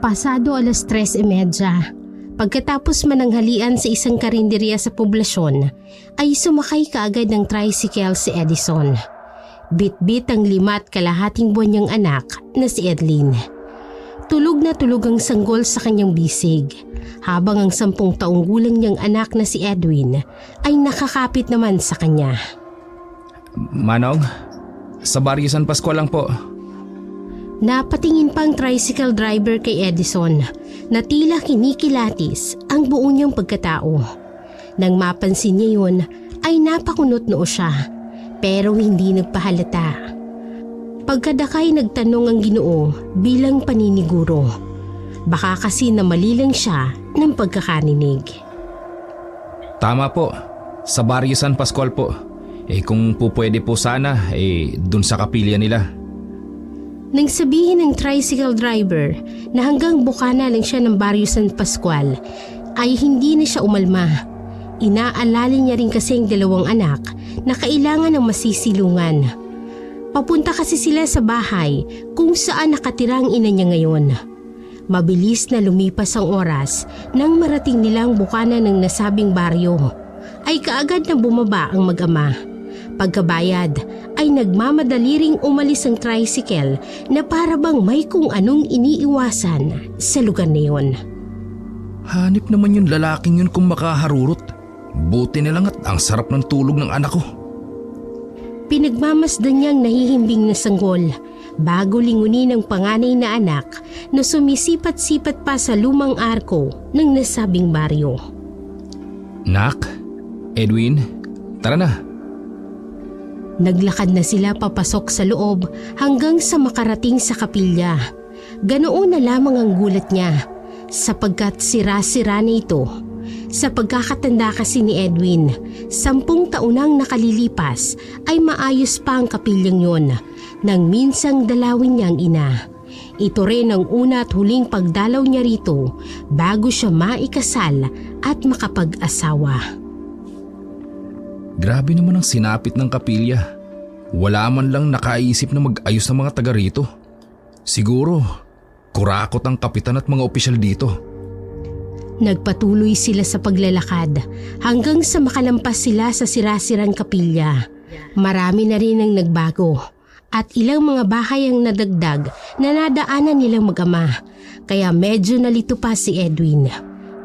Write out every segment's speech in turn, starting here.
Pasado 3:30, pagkatapos mananghalian sa isang karinderya sa poblasyon, ay sumakay kaagad ng tricycle si Edison. Bit-bit ang 5.5 buwan niyang anak na si Edlin. Tulog na tulog ang sanggol sa kanyang bisig, habang ang 10 taong gulang niyang anak na si Edwin ay nakakapit naman sa kanya. Manong, sa Barrio San Pascual lang po. Napatingin pang tricycle driver kay Edison na tila kinikilatis ang buo niyang pagkatao. Nang mapansin niya yun ay napakunot noo siya pero hindi nagpahalata. Pagkadakay nagtanong ang Ginoo bilang paniniguro. Baka kasi namali lang siya ng pagkakarinig. Tama po, sa Barrio San Pascual po. Kung pwede po sana, dun sa kapilya nila. Nang sabihin ng tricycle driver na hanggang bukana lang siya ng Barrio San Pascual, ay hindi na siya umalma. Inaalala niya rin kasi ang 2 anak na kailangan ng masisilungan. Papunta kasi sila sa bahay kung saan nakatira ang ina niya ngayon. Mabilis na lumipas ang oras nang marating nilang bukana ng nasabing baryo, ay kaagad na bumaba ang mag-ama. Pagkabayad ay nagmamadali ring umalis ang tricycle na para bang may kung anong iniiwasan sa lugar na yun. Hanip naman yung lalaking yun kung makaharurot. Buti na lang at ang sarap ng tulog ng anak ko. Pinagmamasdan niyang nahihimbing na sanggol bago lingunin ang panganay na anak na sumisipat-sipat pa sa lumang arko ng nasabing baryo. Nak, Edwin, tara na. Naglakad na sila papasok sa loob hanggang sa makarating sa kapilya. Ganoon na lamang ang gulat niya sapagkat sira-sira na ito. Sa pagkakatanda kasi ni Edwin, 10 taon nang nakalilipas ay maayos pa ang kapilyang yon nang minsang dalawin niyang ina. Ito rin ang una at huling pagdalaw niya rito bago siya maikasal at makapag-asawa. Grabe naman ang sinapit ng kapilya. Wala man lang nakaisip na mag-ayos ng mga taga rito. Siguro, kurakot ang kapitan at mga opisyal dito. Nagpatuloy sila sa paglalakad hanggang sa makalampas sila sa sirasirang kapilya. Marami na rin ang nagbago at ilang mga bahay ang nadagdag na nadaanan nilang mag-ama, kaya medyo nalito pa si Edwin.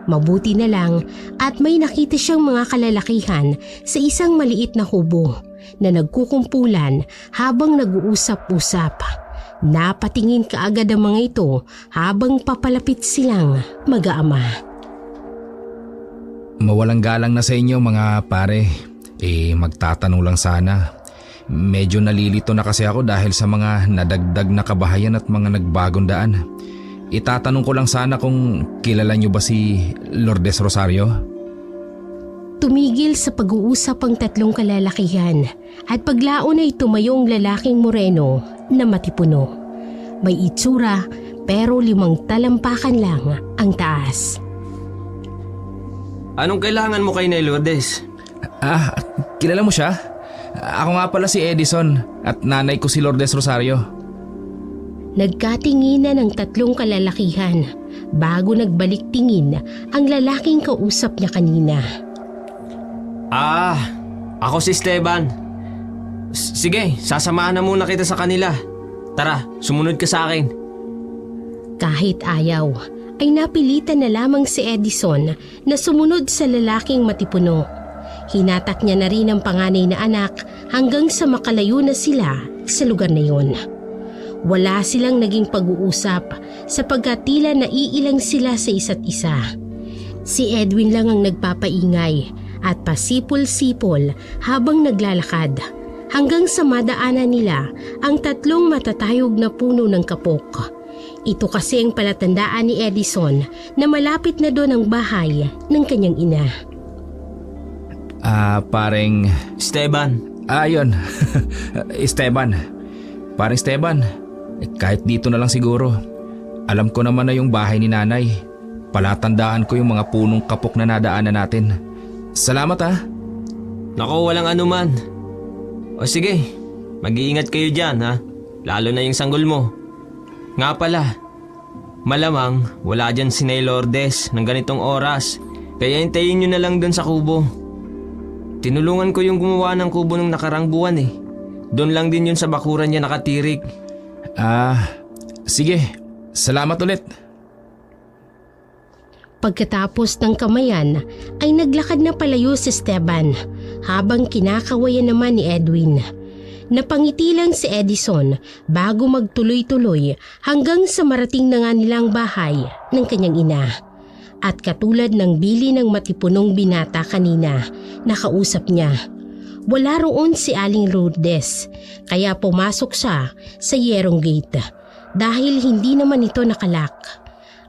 Mabuti na lang at may nakita siyang mga kalalakihan sa isang maliit na kubo na nagkukumpulan habang nag-uusap-usap. Napatingin kaagad ang mga ito habang papalapit silang mag-aama. Mawalang galang na sa inyo mga pare. Magtatanong lang sana. Medyo nalilito na kasi ako dahil sa mga nadagdag na kabahayan at mga nagbagong daan. Itatanong ko lang sana kung kilala niyo ba si Lourdes Rosario? Tumigil sa pag-uusap ang 3 kalalakihan at paglaon ay tumayong lalaking moreno na matipuno. May itsura pero 5 talampakan lang ang taas. Anong kailangan mo kay Nay Lourdes? Kilala mo siya? Ako nga pala si Edison at nanay ko si Lourdes Rosario. Nagkatinginan ang 3 kalalakihan bago nagbalik tingin ang lalaking kausap niya kanina. Ako si Esteban. Sige, sasamahan na muna kita sa kanila. Tara, sumunod ka sa akin. Kahit ayaw, ay napilitan na lamang si Edison na sumunod sa lalaking matipuno. Hinatak niya na rin ang panganay na anak hanggang sa makalayo na sila sa lugar na yun. Wala silang naging pag-uusap sapagkat tila naiilang sila sa isa't isa. Si Edwin lang ang nagpapaingay at pasipol-sipol habang naglalakad hanggang sa madaanan nila ang 3 matatayog na puno ng kapok. Ito kasi ang palatandaan ni Edison na malapit na doon ang bahay ng kanyang ina. Pareng... Esteban. Yun. Esteban. Pareng Esteban. Kahit dito na lang siguro. Alam ko naman na yung bahay ni nanay. Palatandaan ko yung mga punong kapok na nadaanan natin. Salamat Naku, walang anuman. O sige, mag-iingat kayo dyan ha. Lalo na yung sanggol mo. Nga pala, Malamang wala dyan si Nay Lourdes ng ganitong oras. Kaya hintayin nyo na lang dun sa kubo. Tinulungan ko yung gumawa ng kubo nung nakarang buwan eh. Doon lang din yun sa bakuran niya nakatirik. Sige. Salamat ulit. Pagkatapos ng kamayan ay naglakad na palayo si Esteban habang kinakawayan naman ni Edwin. Napangiti lang si Edison bago magtuloy-tuloy hanggang sa marating na nga nilang bahay ng kanyang ina. At katulad ng bili ng matipunong binata kanina, nakausap niya. Wala roon si Aling Lourdes kaya pumasok siya sa Yerong Gate dahil hindi naman ito nakalak.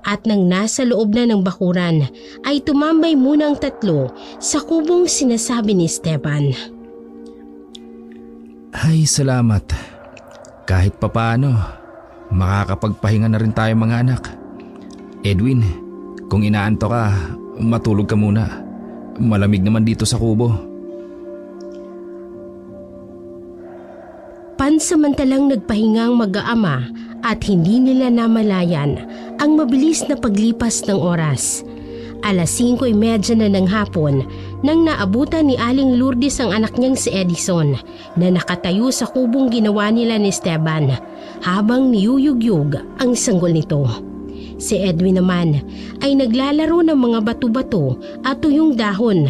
At nang nasa loob na ng bakuran ay tumambay muna ang tatlo sa kubong sinasabi ni Esteban. Ay, salamat. Kahit papaano, makakapagpahinga na rin tayo mga anak. Edwin, kung inaanto ka, matulog ka muna. Malamig naman dito sa kubo. Pansamantalang nagpahingang mag-aama at hindi nila namalayan ang mabilis na paglipas ng oras. 5:30 na ng hapon nang naabutan ni Aling Lourdes ang anak niyang si Edison na nakatayo sa kubong ginawa nila ni Esteban habang niyuyugyug ang sanggol nito. Si Edwin naman ay naglalaro ng mga bato-bato at tuyong dahon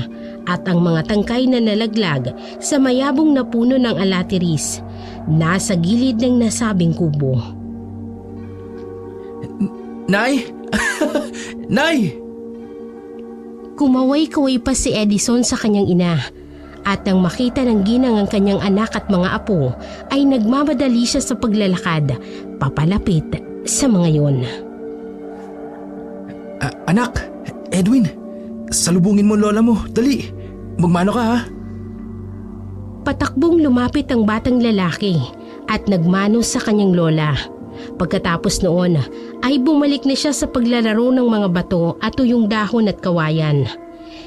at ang mga tangkay na nalaglag sa mayabong na puno ng alatiris nasa gilid ng nasabing kubo. Nay! Nay! Kumaway-kaway pa si Edison sa kanyang ina at nang makita ng ginang ang kanyang anak at mga apo ay nagmamadali siya sa paglalakad papalapit sa mga yon. Anak! Edwin! Salubungin mo lola mo. Dali! Magmano ka ha? Patakbong lumapit ang batang lalaki at nagmano sa kanyang lola. Pagkatapos noon ay bumalik na siya sa paglalaro ng mga bato at tuyong dahon at kawayan.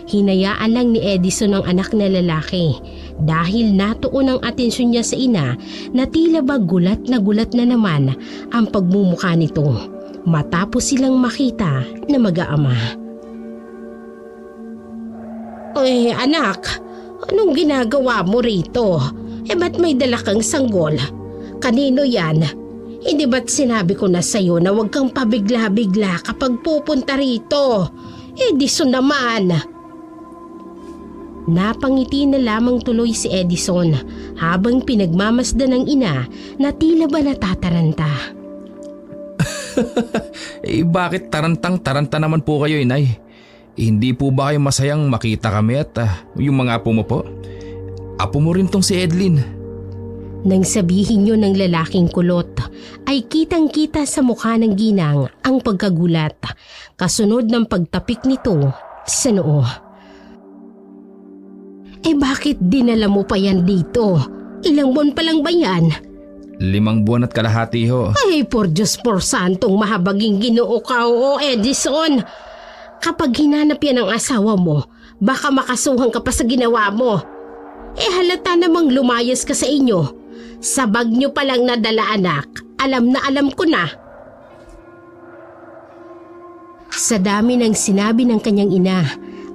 Hinayaan lang ni Edison ang anak na lalaki dahil natuon ang atensyon niya sa ina na tila ba gulat na naman ang pagmumukha nito matapos silang makita na mag-aama. Ay anak, anong ginagawa mo rito? Ba't may dala kang sanggol? Kanino yan? Hindi ba't sinabi ko na sa'yo na huwag kang pabigla-bigla kapag pupunta rito? Edison naman. Napangiti na lamang tuloy si Edison habang pinagmamasdan ng ina na tila ba natataranta. Bakit tarantang-taranta naman po kayo, inay? Hindi po ba kayo masayang makita kami at yung mga apo mo po? Apo mo rin tong si Edlin. Nang sabihin yun ng lalaking kulot, ay kitang-kita sa mukha ng ginang ang pagkagulat, kasunod ng pagtapik nito sa noo. Bakit dinala mo pa yan dito? Ilang buwan pa lang ba yan? 5 buwan at kalahati ho. Ay, por Diyos por santong mahabaging Ginoo ka o Edison. Kapag hinanap yan ang asawa mo, baka makasuhan ka pa sa ginawa mo. Halata namang lumayas ka sa inyo. Sa bag nyo palang nadala anak, alam na alam ko na. Sa dami ng sinabi ng kanyang ina,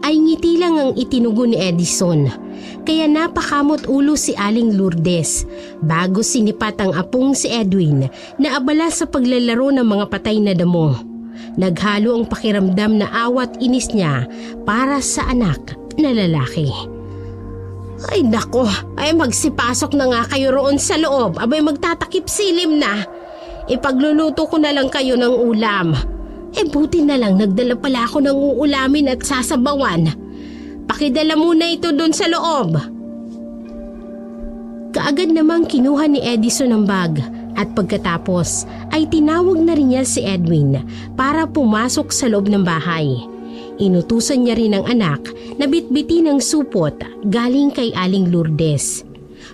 ay ngiti lang ang itinugo ni Edison. Kaya napakamot ulo si Aling Lourdes bago sinipat ang apong si Edwin na abala sa paglalaro ng mga patay na damo. Naghalo ang pakiramdam na awat inis niya para sa anak na lalaki. Ay nako, magsipasok na nga kayo roon sa loob. Abay magtatakip silim na. Ipagluluto ko na lang kayo ng ulam. Buti na lang nagdala pala ako ng uulamin at sasabawan. Pakidala muna ito doon sa loob. Kaagad namang kinuha ni Edison ang bag at pagkatapos ay tinawag na rin niya si Edwin para pumasok sa loob ng bahay. Inutusan niya rin ang anak na bitbitin ng supot galing kay Aling Lourdes.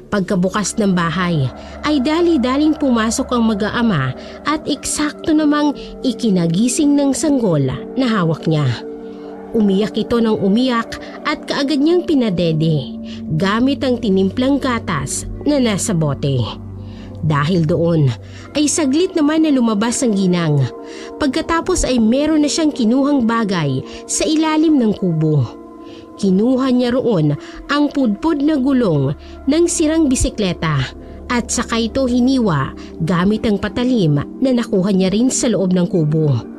Pagkabukas ng bahay ay dali-daling pumasok ang mag-aama at eksakto namang ikinagising ng sanggol na hawak niya. Umiyak ito ng umiyak at kaagad niyang pinadede gamit ang tinimplang gatas na nasa bote. Dahil doon ay saglit naman na lumabas ang ginang. Pagkatapos ay meron na siyang kinuhang bagay sa ilalim ng kubo. Kinuha niya roon ang pudpud na gulong ng sirang bisikleta at saka ito hiniwa gamit ang patalim na nakuha niya rin sa loob ng kubo.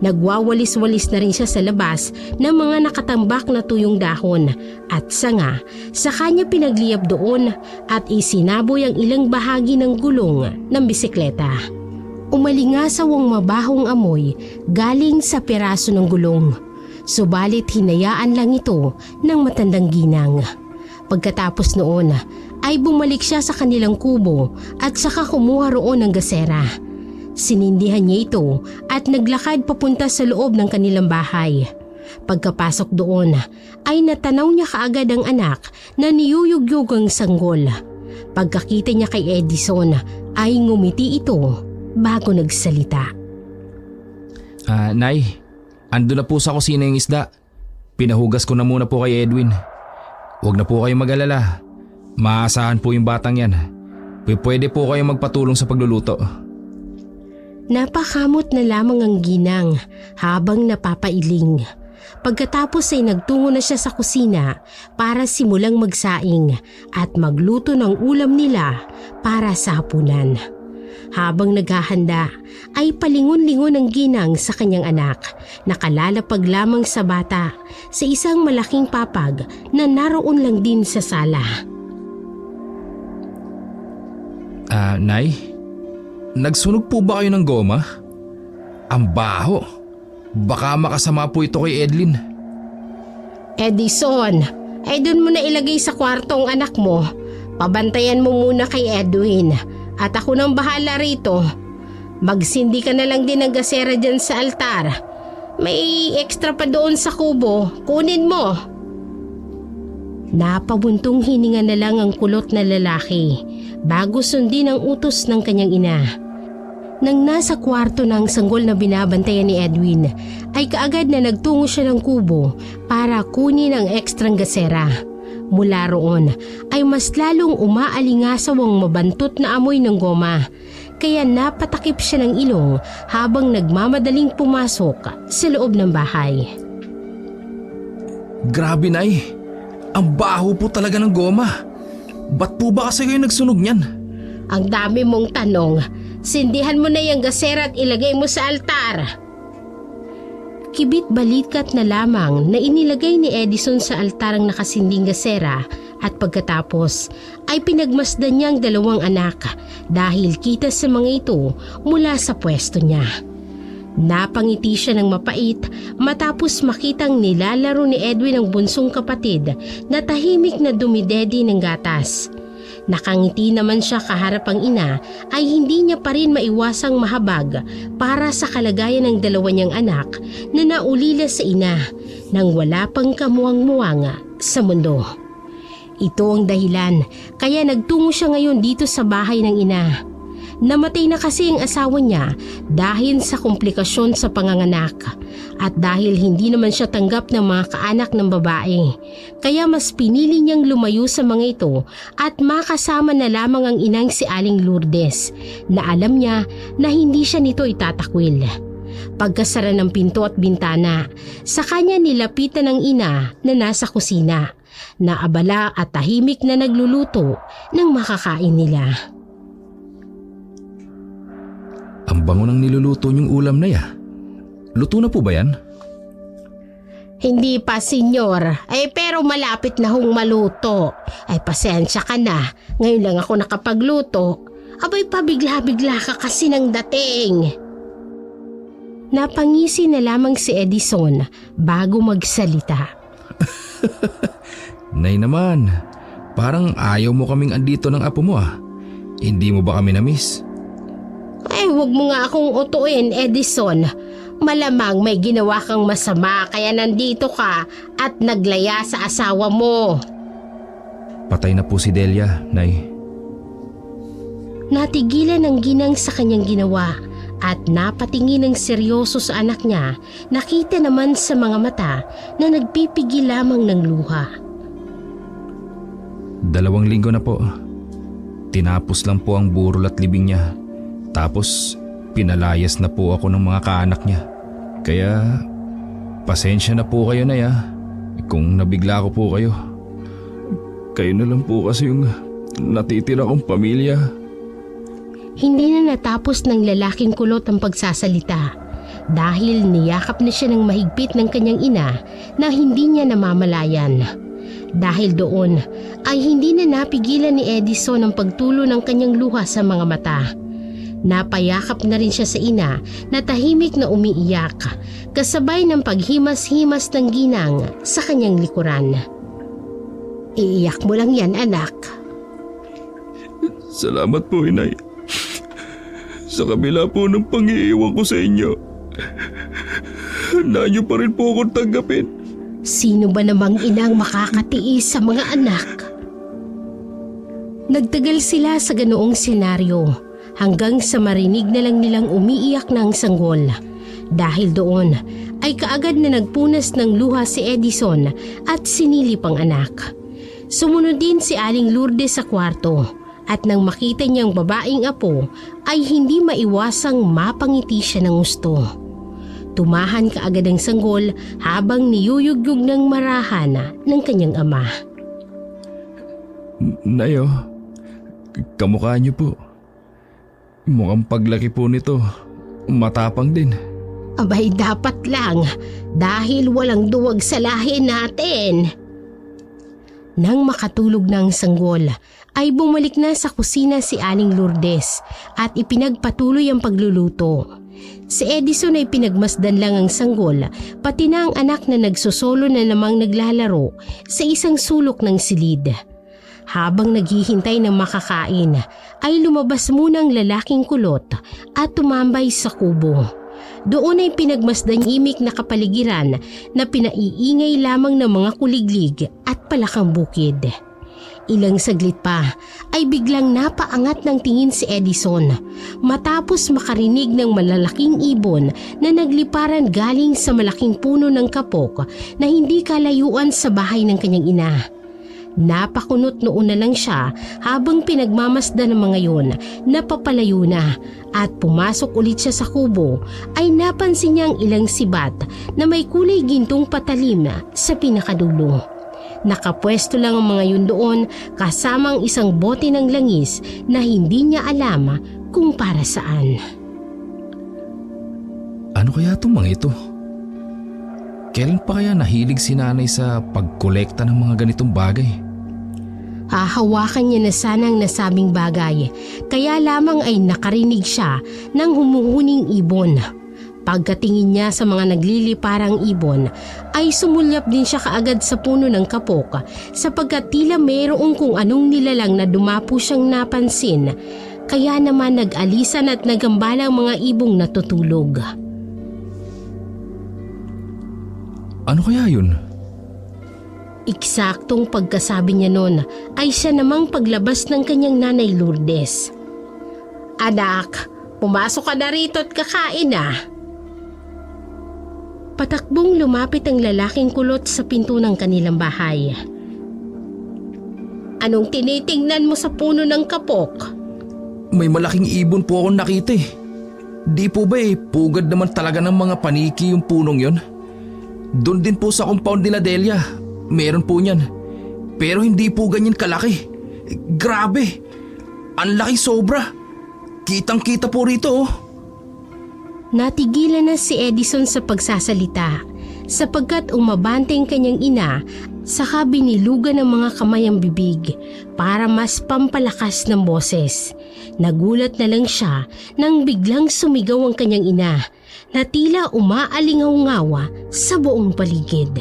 Nagwawalis-walis na rin siya sa labas ng mga nakatambak na tuyong dahon at sanga, saka niya pinagliyab doon at isinaboy ang ilang bahagi ng gulong ng bisikleta. Umalingasawang mabahong amoy galing sa piraso ng gulong, subalit hinayaan lang ito ng matandang ginang. Pagkatapos noon ay bumalik siya sa kanilang kubo at saka kumuha roon ng gasera. Sinindihan niya ito at naglakad papunta sa loob ng kanilang bahay. Pagkapasok doon ay natanaw niya kaagad ang anak na niyuyugyug ang sanggol. Pagkakita niya kay Edison ay ngumiti ito bago nagsalita. Nay, ando na po sa kusina yung isda. Pinahugas ko na muna po kay Edwin. Huwag na po kayong mag-alala. Maasahan po yung batang yan. Pwede po kayong magpatulong sa pagluluto. Napakamot na lamang ang ginang habang napapailing. Pagkatapos ay nagtungo na siya sa kusina para simulang magsaing at magluto ng ulam nila para sa hapunan. Habang naghahanda ay palingon-lingon ang ginang sa kanyang anak, nakalalapag lamang sa bata sa isang malaking papag na naroon lang din sa sala. Nay, nagsunog po ba kayo ng goma? Ang baho. Baka makasama po ito kay Edlin. Edison, ay doon mo na ilagay sa kwarto ang anak mo. Pabantayan mo muna kay Edwin at ako nang bahala rito. Magsindi ka na lang din ng gasera dyan sa altar. May extra pa doon sa kubo, kunin mo. Napabuntong hininga na lang ang kulot na lalaki bago sundin ang utos ng kanyang ina. Nang nasa kwarto ng sanggol na binabantayan ni Edwin, ay kaagad na nagtungo siya ng kubo para kunin ang ekstrang gasera. Mula roon ay mas lalong umaalingasaw ang mabantot na amoy ng goma, kaya napatakip siya ng ilong habang nagmamadaling pumasok sa loob ng bahay. Grabe, Nay. Ang baho po talaga ng goma. Ba't po ba kasi kayo nagsunog niyan? Ang dami mong tanong. Sindihan mo na yung gasera at ilagay mo sa altar. Kibit balikat na lamang na inilagay ni Edison sa altar ang nakasinding gasera at pagkatapos ay pinagmasdan niya ang dalawang anak dahil kita sa mga ito mula sa pwesto niya. Napangiti siya ng mapait matapos makitang nilalaro ni Edwin ang bunsong kapatid na tahimik na dumidedi ng gatas. Nakangiti naman siya kaharap ang ina ay hindi niya pa rin maiwasang mahabag para sa kalagayan ng dalawa niyang anak na naulila sa ina nang wala pang kamuwang-muwang sa mundo. Ito ang dahilan kaya nagtungo siya ngayon dito sa bahay ng ina. Namatay na kasi ang asawa niya dahil sa komplikasyon sa panganganak at dahil hindi naman siya tanggap ng mga kaanak ng babae. Kaya mas pinili niyang lumayo sa mga ito at makasama na lamang ang inang si Aling Lourdes na alam niya na hindi siya nito itatakwil. Pagkasara ng pinto at bintana, sa kanya nilapitan ng ina na nasa kusina, na abala at tahimik na nagluluto ng makakain nila. Ang bango ng niluluto niyong ulam na ya. Luto na po ba yan? Hindi pa, senyor. Pero malapit na hong maluto. Pasensya ka na. Ngayon lang ako nakapagluto. Pabigla-bigla ka kasi ng dating. Napangisi na lamang si Edison bago magsalita. Nay naman, parang ayaw mo kaming andito ng apo mo ah. Hindi mo ba kami na-miss? Huwag mo nga akong utuin, Edison. Malamang may ginawa kang masama kaya nandito ka at naglaya sa asawa mo. Patay na po si Delia, Nay. Natigilan ang ginang sa kanyang ginawa at napatingin ng seryoso sa anak niya. Nakita naman sa mga mata na nagpipigil lamang ng luha. 2 linggo na po. tinapos lang po ang burol at libing niya. Tapos pinalayas na po ako ng mga kaanak niya. Kaya pasensya na po kayo, Nay, kung nabigla ko po kayo. Kayo na lang po kasi yung natitira kong pamilya. Hindi na natapos ng lalaking kulot ang pagsasalita dahil niyakap na siya ng mahigpit ng kanyang ina na hindi niya namamalayan. Dahil doon ay hindi na napigilan ni Edison ang pagtulo ng kanyang luha sa mga mata. Napayakap na rin siya sa ina na tahimik na umiiyak kasabay ng paghimas-himas ng ginang sa kanyang likuran. Iiyak mo lang yan, anak. Salamat po, Inay. Sa kabila po ng pang-iiwan ko sa inyo, handa niyo pa rin po akong tanggapin. Sino ba namang inang makakatiis sa mga anak? Nagtagal sila sa ganoong senaryo hanggang sa marinig na lang nilang umiiyak ng sanggol. Dahil doon ay kaagad na nagpunas ng luha si Edison at sinilip ang anak. Sumunod din si Aling Lourdes sa kwarto. At nang makita niyang babaeng apo ay hindi maiwasang mapangiti siya ng gusto. Tumahan kaagad ang sanggol habang niyuyugyug ng marahan ng kanyang ama. Nayo, kamukha niyo po. Mukhang paglaki po nito, matapang din. Abay dapat lang dahil walang duwag sa lahi natin. Nang makatulog na ang sanggol, ay bumalik na sa kusina si Aling Lourdes at ipinagpatuloy ang pagluluto. Si Edison ay pinagmasdan lang ang sanggol, pati na ang anak na nagsusolo na namang naglalaro sa isang sulok ng silid. Habang naghihintay ng makakain, ay lumabas muna ang lalaking kulot at tumambay sa kubo. Doon ay pinagmasdan imik na kapaligiran na pinaiingay lamang ng mga kuliglig at palakang bukid. Ilang saglit pa ay biglang napaangat ng tingin si Edison matapos makarinig ng malalaking ibon na nagliparan galing sa malaking puno ng kapok na hindi kalayuan sa bahay ng kanyang ina. Napakunot noon na lang siya habang pinagmamasdan ng mga yon na papalayo na at pumasok ulit siya sa kubo ay napansin niya ang ilang sibat na may kulay gintong patalim sa pinakadulo. Nakapwesto lang ang mga yun doon kasama ang isang bote ng langis na hindi niya alam kung para saan. Ano kaya itong mga ito? Kailan pa kaya nahilig si nanay sa pagkolekta ng mga ganitong bagay? Hahawakan niya na sana ang nasabing bagay, kaya lamang ay nakarinig siya ng humuhuning ibon. Pagkatingin niya sa mga nagliliparang ibon, ay sumulyap din siya kaagad sa puno ng kapok sapagkat tila mayroong kung anong nilalang na dumapo siyang napansin, kaya naman nag-alisan at nagambala ang mga ibong natutulog. Ano kaya yun? Eksaktong pagkasabi niya noon ay siya namang paglabas ng kanyang nanay Lourdes. Anak, pumasok ka na rito at kakain na. Patakbong lumapit ang lalaking kulot sa pinto ng kanilang bahay. Anong tinitingnan mo sa puno ng kapok? May malaking ibon po akong nakita eh. Di po ba pugad naman talaga ng mga paniki yung punong yon? Doon din po sa compound nila Delia, meron po niyan. Pero hindi po ganyan kalaki. Grabe, ang laki sobra. Kitang-kita po rito oh. Natigilan na si Edison sa pagsasalita sapagkat umabante ang kanyang ina saka binilugan ng mga kamay ang bibig para mas pampalakas ng boses. Nagulat na lang siya nang biglang sumigaw ang kanyang ina na tila umaalingaw-ngawa sa buong paligid.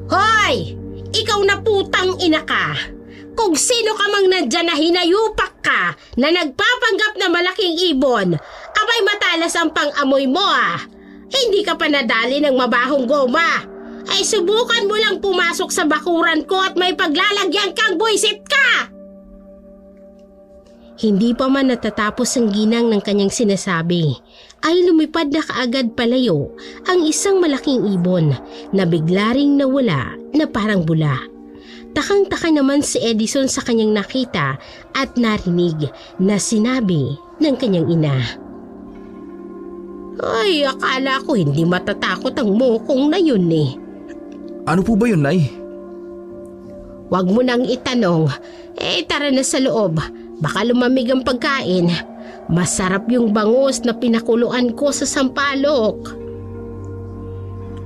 Hoy! Ikaw na putang ina ka! Kung sino ka mang nandyan na hinayupak ka na nagpapanggap na malaking ibon, abay matalas ang pang-amoy mo ah! Hindi ka pa nadali ng mabahong goma! Ay subukan mo lang pumasok sa bakuran ko at may paglalagyan kang buisit ka! Hindi pa man natatapos ang ginang ng kanyang sinasabi, ay lumipad na kaagad palayo ang isang malaking ibon na bigla ring nawala na parang bula. Takang-taka naman si Edison sa kanyang nakita at narinig na sinabi ng kanyang ina. Ay, akala ko hindi matatakot ang mokong na yun eh. Ano po ba yun, Nay? Huwag mo nang itanong. Tara na sa loob. Baka lumamig ang pagkain. Masarap yung bangus na pinakuluan ko sa sampalok.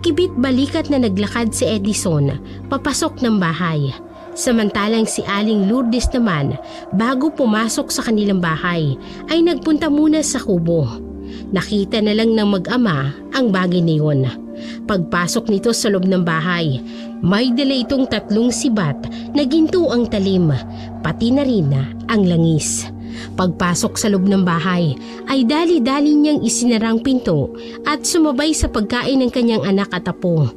Kibit balikat na naglakad si Edison papasok ng bahay. Samantalang si Aling Lourdes naman, bago pumasok sa kanilang bahay, ay nagpunta muna sa kubo. Nakita na lang ng mag-ama ang bagay na yun. Pagpasok nito sa loob ng bahay, may dala itong 3 sibat na ginto ang talim, pati na rin ang langis. Pagpasok sa loob ng bahay ay dali-dali niyang isinarang pinto at sumabay sa pagkain ng kanyang anak at apo.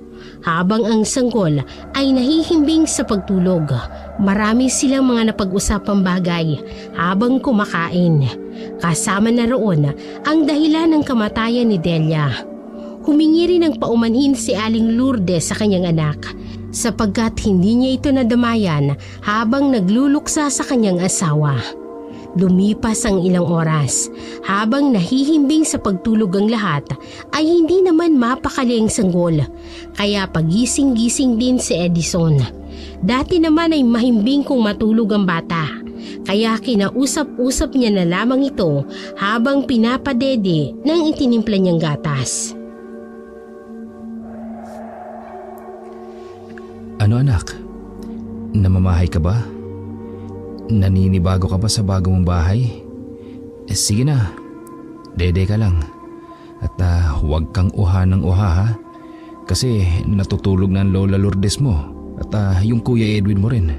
Habang ang sanggol ay nahihimbing sa pagtulog, marami silang mga napag-usapang bagay habang kumakain. Kasama na roon ang dahilan ng kamatayan ni Delia. Humingi rin ng paumanhin si Aling Lourdes sa kanyang anak sapagkat hindi niya ito nadamayan habang nagluluksa sa kanyang asawa. Lumipas ang ilang oras, habang nahihimbing sa pagtulog ang lahat ay hindi naman mapakali ang sanggol, kaya pagising-gising din si Edison. Dati naman ay mahimbing kung matulog ang bata, kaya kinausap-usap niya na lamang ito habang pinapadede ng itinimpla niyang gatas. Ano anak? Namamahay ka ba? Naninibago ka ba sa bago mong bahay? Sige na, dede ka lang. At huwag kang uha ng uha ha. Kasi natutulog na ang Lola Lourdes mo at yung Kuya Edwin mo rin.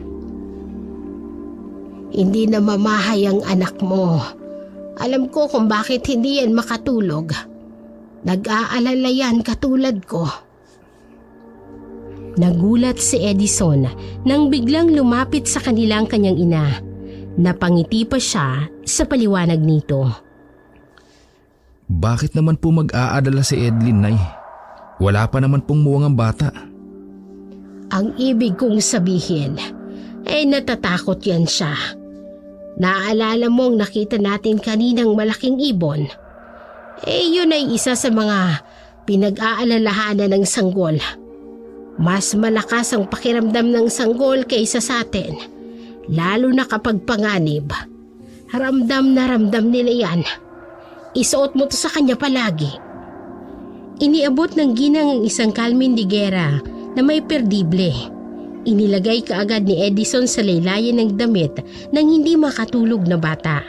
Hindi na mamahay ang anak mo. Alam ko kung bakit hindi yan makatulog. Nag-aalala yan katulad ko. Nagulat si Edison nang biglang lumapit sa kanilang kanyang ina. Napangiti pa siya sa paliwanag nito. Bakit naman po mag-aadala si Edlin, Nay? Wala pa naman pong muwang ang bata. Ang ibig kong sabihin, natatakot yan siya. Naaalala mo ang nakita natin kaninang malaking ibon? Yun ay isa sa mga pinag-aalalahanan ng sanggol. Mas malakas ang pakiramdam ng sanggol kaysa sa atin, lalo na kapag panganib. Ramdam na ramdam nila yan. Isuot mo to sa kanya palagi. Iniabot ng ginang ang isang kalmin digera na may perdible. Inilagay kaagad ni Edison sa laylayan ng damit ng hindi makatulog na bata.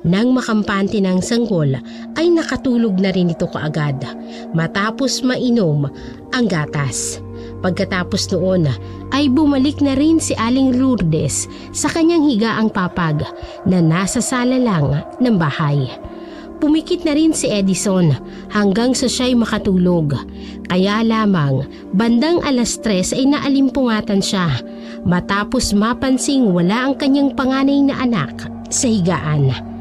Nang makampante ng sanggol ay nakatulog na rin ito kaagad matapos mainom ang gatas. Pagkatapos noon ay bumalik na rin si Aling Lourdes sa kanyang higaang papag na nasa sala lang ng bahay. Pumikit na rin si Edison hanggang sa siya'y makatulog. Kaya lamang bandang 3:00 ay naalimpungatan siya matapos mapansing wala ang kanyang panganay na anak sa higaan.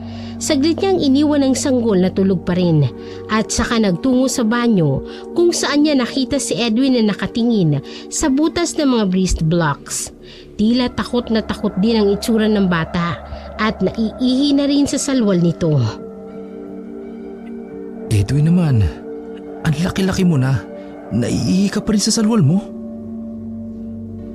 Saglit niyang iniwan ng sanggol na tulog pa rin at saka nagtungo sa banyo kung saan niya nakita si Edwin na nakatingin sa butas ng mga breast blocks. Tila takot na takot din ang itsura ng bata at naiihi na rin sa salwal nito. Edwin naman, ang laki-laki mo na. Naiihi ka pa rin sa salwal mo?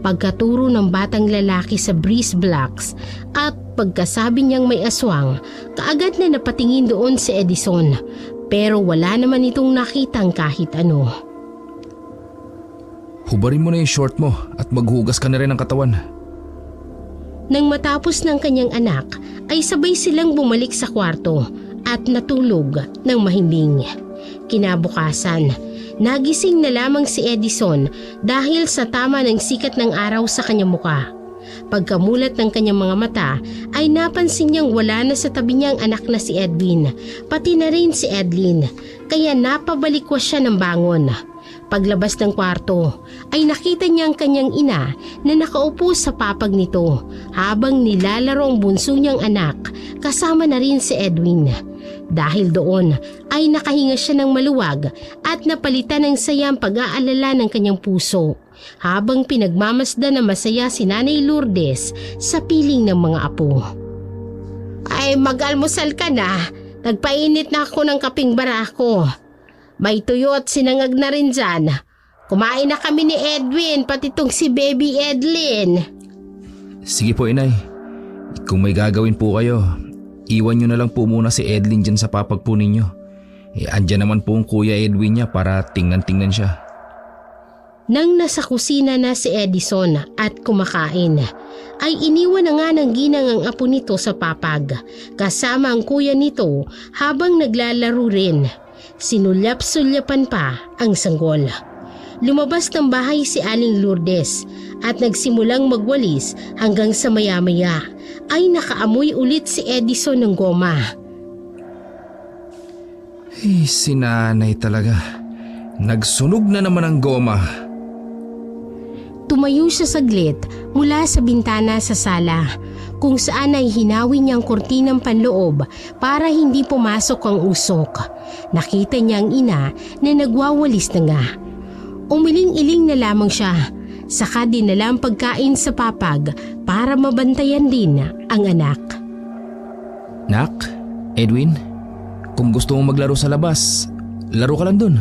Pagkaturo ng batang lalaki sa breast blocks at pagkasabi niyang may aswang, kaagad na napatingin doon si Edison pero wala naman itong nakitang kahit ano. Hubarin mo na yung short mo at maghugas ka na rin ng katawan. Nang matapos ng kanyang anak ay sabay silang bumalik sa kwarto at natulog ng mahimbing. Kinabukasan, nagising na lamang si Edison dahil sa tama ng sikat ng araw sa kanyang muka. Pagkamulat ng kanyang mga mata ay napansin niyang wala na sa tabi niyang anak na si Edwin, pati na rin si Edlin, kaya napabalikwas siya ng bangon. Paglabas ng kwarto ay nakita niya ang kanyang ina na nakaupo sa papag nito habang nilalaro ang bunso niyang anak kasama na rin si Edwin. Dahil doon ay nakahinga siya ng maluwag at napalitan ng sayang pag-aalala ng kanyang puso habang pinagmamasdan na masaya si Nanay Lourdes sa piling ng mga apo. Ay, mag-almusal ka na. Nagpainit na ako ng kaping barako. May tuyo at sinangag na rin dyan. Kumain na kami ni Edwin, pati tong si Baby Edlin. Sige po, inay. Kung may gagawin po kayo, iwan nyo na lang po muna si Edlin dyan sa papagpo ninyo. Andyan naman po ang Kuya Edwin niya para tingnan-tingnan siya. Nang nasa kusina na si Edison at kumakain, ay iniwan na nga ng ginang ang apo nito sa papag, kasama ang kuya nito habang naglalaro rin. Sinulyap-sulyapan pa ang sanggol. Lumabas ng bahay si Aling Lourdes at nagsimulang magwalis hanggang sa maya-maya ay nakaamoy ulit si Edison ng goma. Si nanay talaga. Nagsunog na naman ang goma. Tumayo siya saglit mula sa bintana sa sala kung saan ay hinawi niyang kurtinang panloob para hindi pumasok ang usok. Nakita niya ang ina na nagwawalis na nga. Umiling-iling na lamang siya, saka dinala ang pagkain sa papag para mabantayan din ang anak. Nak, Edwin, kung gusto mong maglaro sa labas, laro ka lang dun.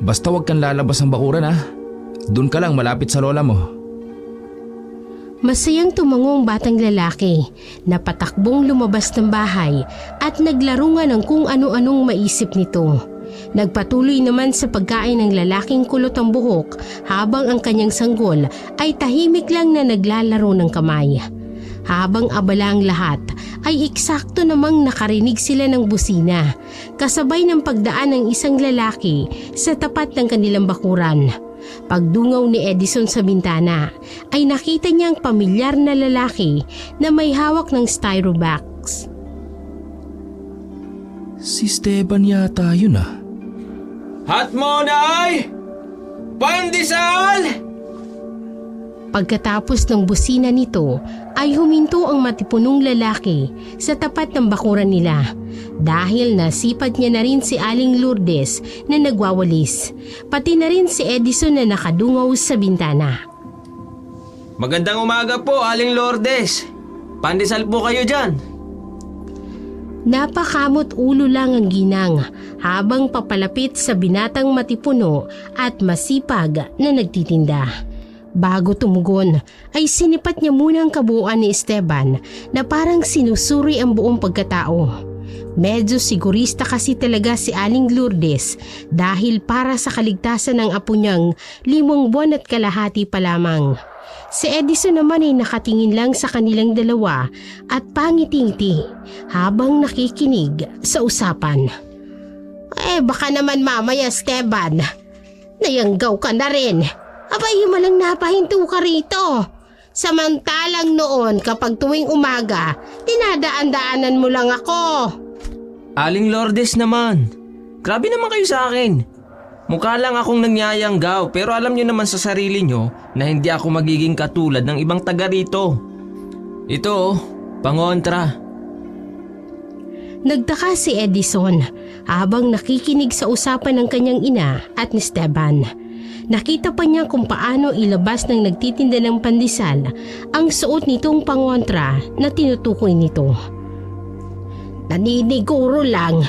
Basta wag kang lalabas ng bakuran ha. Dun ka lang malapit sa lola mo. Masayang tumango ang batang lalaki na patakbong lumabas ng bahay at naglaro nga ng kung ano-anong maisip nito. Nagpatuloy naman sa pagkain ng lalaking kulot ang buhok habang ang kanyang sanggol ay tahimik lang na naglalaro ng kamay. Habang abala ang lahat ay eksakto namang nakarinig sila ng busina kasabay ng pagdaan ng isang lalaki sa tapat ng kanilang bakuran. Pagdungaw ni Edison sa bintana ay nakita niya ang pamilyar na lalaki na may hawak ng styrobox. Si Esteban yata yun ah. Hatmonay! Pandesal! Pagkatapos ng busina nito ay huminto ang matipunong lalaki sa tapat ng bakuran nila dahil nasipad niya na rin si Aling Lourdes na nagwawalis, pati na rin si Edison na nakadungaw sa bintana. Magandang umaga po, Aling Lourdes. Pandesal po kayo dyan. Napakamot ulo lang ang ginang habang papalapit sa binatang matipuno at masipag na nagtitinda. Bago tumugon ay sinipat niya muna ang kabuuan ni Esteban na parang sinusuri ang buong pagkatao. Medyo sigurista kasi talaga si Aling Lourdes dahil para sa kaligtasan ng apo niyang 5 buwan at kalahati pa lamang. Si Edison naman ay nakatingin lang sa kanilang dalawa at pangiti-ngiti habang nakikinig sa usapan. Baka naman mamaya, Esteban. Nayanggaw ka na rin. Abay, malang napahinto ka rito. Samantalang noon kapag tuwing umaga, dinadaan-daanan mo lang ako. Aling Lourdes naman. Grabe naman kayo sa akin. Mukha lang akong nangyayanggaw pero alam niyo naman sa sarili niyo na hindi ako magiging katulad ng ibang taga rito. Ito, pangontra. Nagtaka si Edison habang nakikinig sa usapan ng kanyang ina at ni Esteban. Nakita pa niya kung paano ilabas ng nagtitinda ng pandesal ang suot nitong pangontra na tinutukoy nito. Naniniguro lang,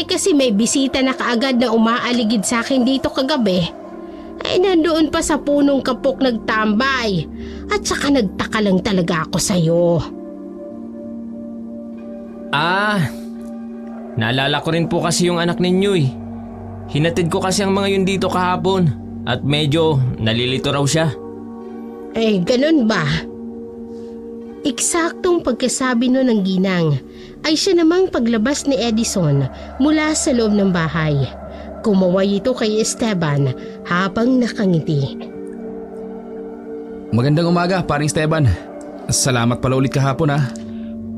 kasi may bisita na kaagad na umaaligid sa akin dito kagabi. Nandoon pa sa punong kapok nagtambay at saka nagtaka lang talaga ako sa'yo. Naalala ko rin po kasi yung anak ninyo eh. Hinatid ko kasi ang mga yun dito kahapon. At medyo nalilito raw siya. Ganun ba? Eksaktong pagkasabi nun ng ginang ay siya namang paglabas ni Edison mula sa loob ng bahay. Kumaway ito kay Esteban habang nakangiti. Magandang umaga, paring Esteban. Salamat pala ulit kahapon ha.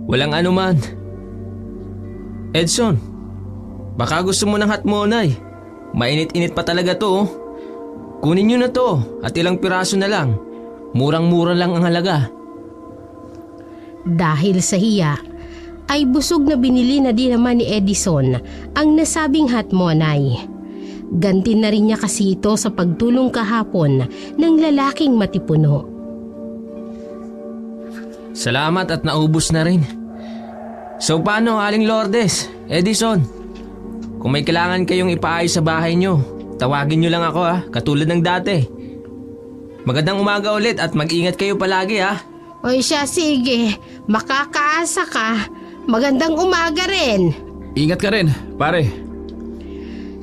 Walang anuman. Edson, baka gusto mo ng hatmonay. Mainit-init pa talaga to. Kunin nyo na to at ilang piraso na lang. Murang-mura lang ang halaga. Dahil sa hiya, ay busog na binili na din naman ni Edison ang nasabing hatmonay. Ganti na rin niya kasi ito sa pagtulong kahapon ng lalaking matipuno. Salamat at naubos na rin. So paano, Aling Lourdes, Edison? Kung may kailangan kayong ipaayos sa bahay nyo, tawagin nyo lang ako katulad ng dati. Magandang umaga ulit at mag-ingat kayo palagi Oy siya, sige. Makakaasa ka. Magandang umaga rin. Ingat ka rin, pare.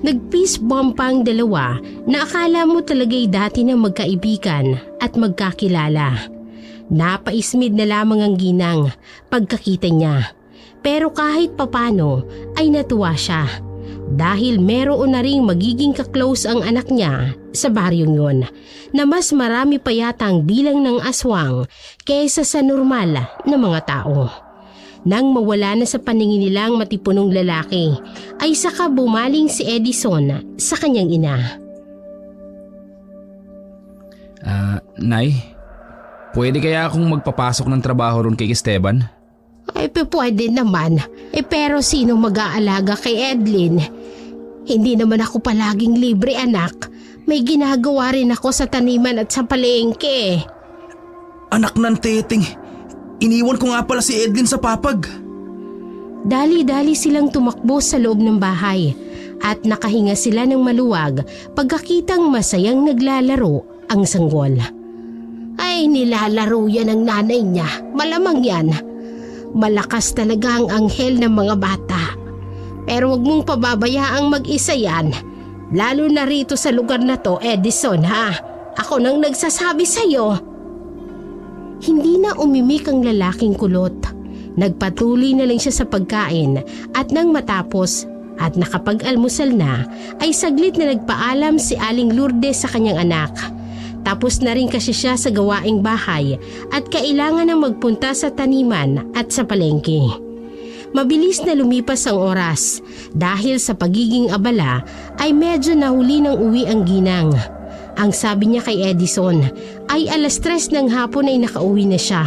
Nag-peace bomb pa ang dalawa na akala mo talaga'y dati na magkaibigan at magkakilala. Napaismid na lamang ang ginang pagkakita niya. Pero kahit papano ay natuwa siya dahil meron na ring magiging kaklose ang anak niya sa baryong yun na mas marami pa yata ang bilang ng aswang kaysa sa normal na mga tao. Nang mawala na sa paningin nilang matipunong lalaki, ay saka bumaling si Edison sa kanyang ina. Nay, pwede kaya akong magpapasok ng trabaho ron kay Esteban? Ay, pwede naman. Pero sino mag-aalaga kay Edlin? Hindi naman ako palaging libre, anak. May ginagawa rin ako sa taniman at sa palengke. Anak ng teteng, iniwan ko nga pala si Edlin sa papag. Dali-dali silang tumakbo sa loob ng bahay at nakahinga sila ng maluwag pagkakitang masayang naglalaro ang sanggol. Ay, nilalaro yan ng nanay niya. Malamang yan. Malakas talaga ang anghel ng mga bata. Pero wag mong pababayaang mag-isa yan. Lalo na rito sa lugar na to, Edison, Ako nang nagsasabi sa'yo. Hindi na umimik ang lalaking kulot. Nagpatuloy na lang siya sa pagkain at nang matapos at nakapag-almusal na ay saglit na nagpaalam si Aling Lourdes sa kanyang anak. Tapos na rin kasi siya sa gawaing bahay at kailangan ng magpunta sa taniman at sa palengke. Mabilis na lumipas ang oras dahil sa pagiging abala ay medyo nahuli ng uwi ang ginang. Ang sabi niya kay Edison ay 3:00 ng hapon ay nakauwi na siya.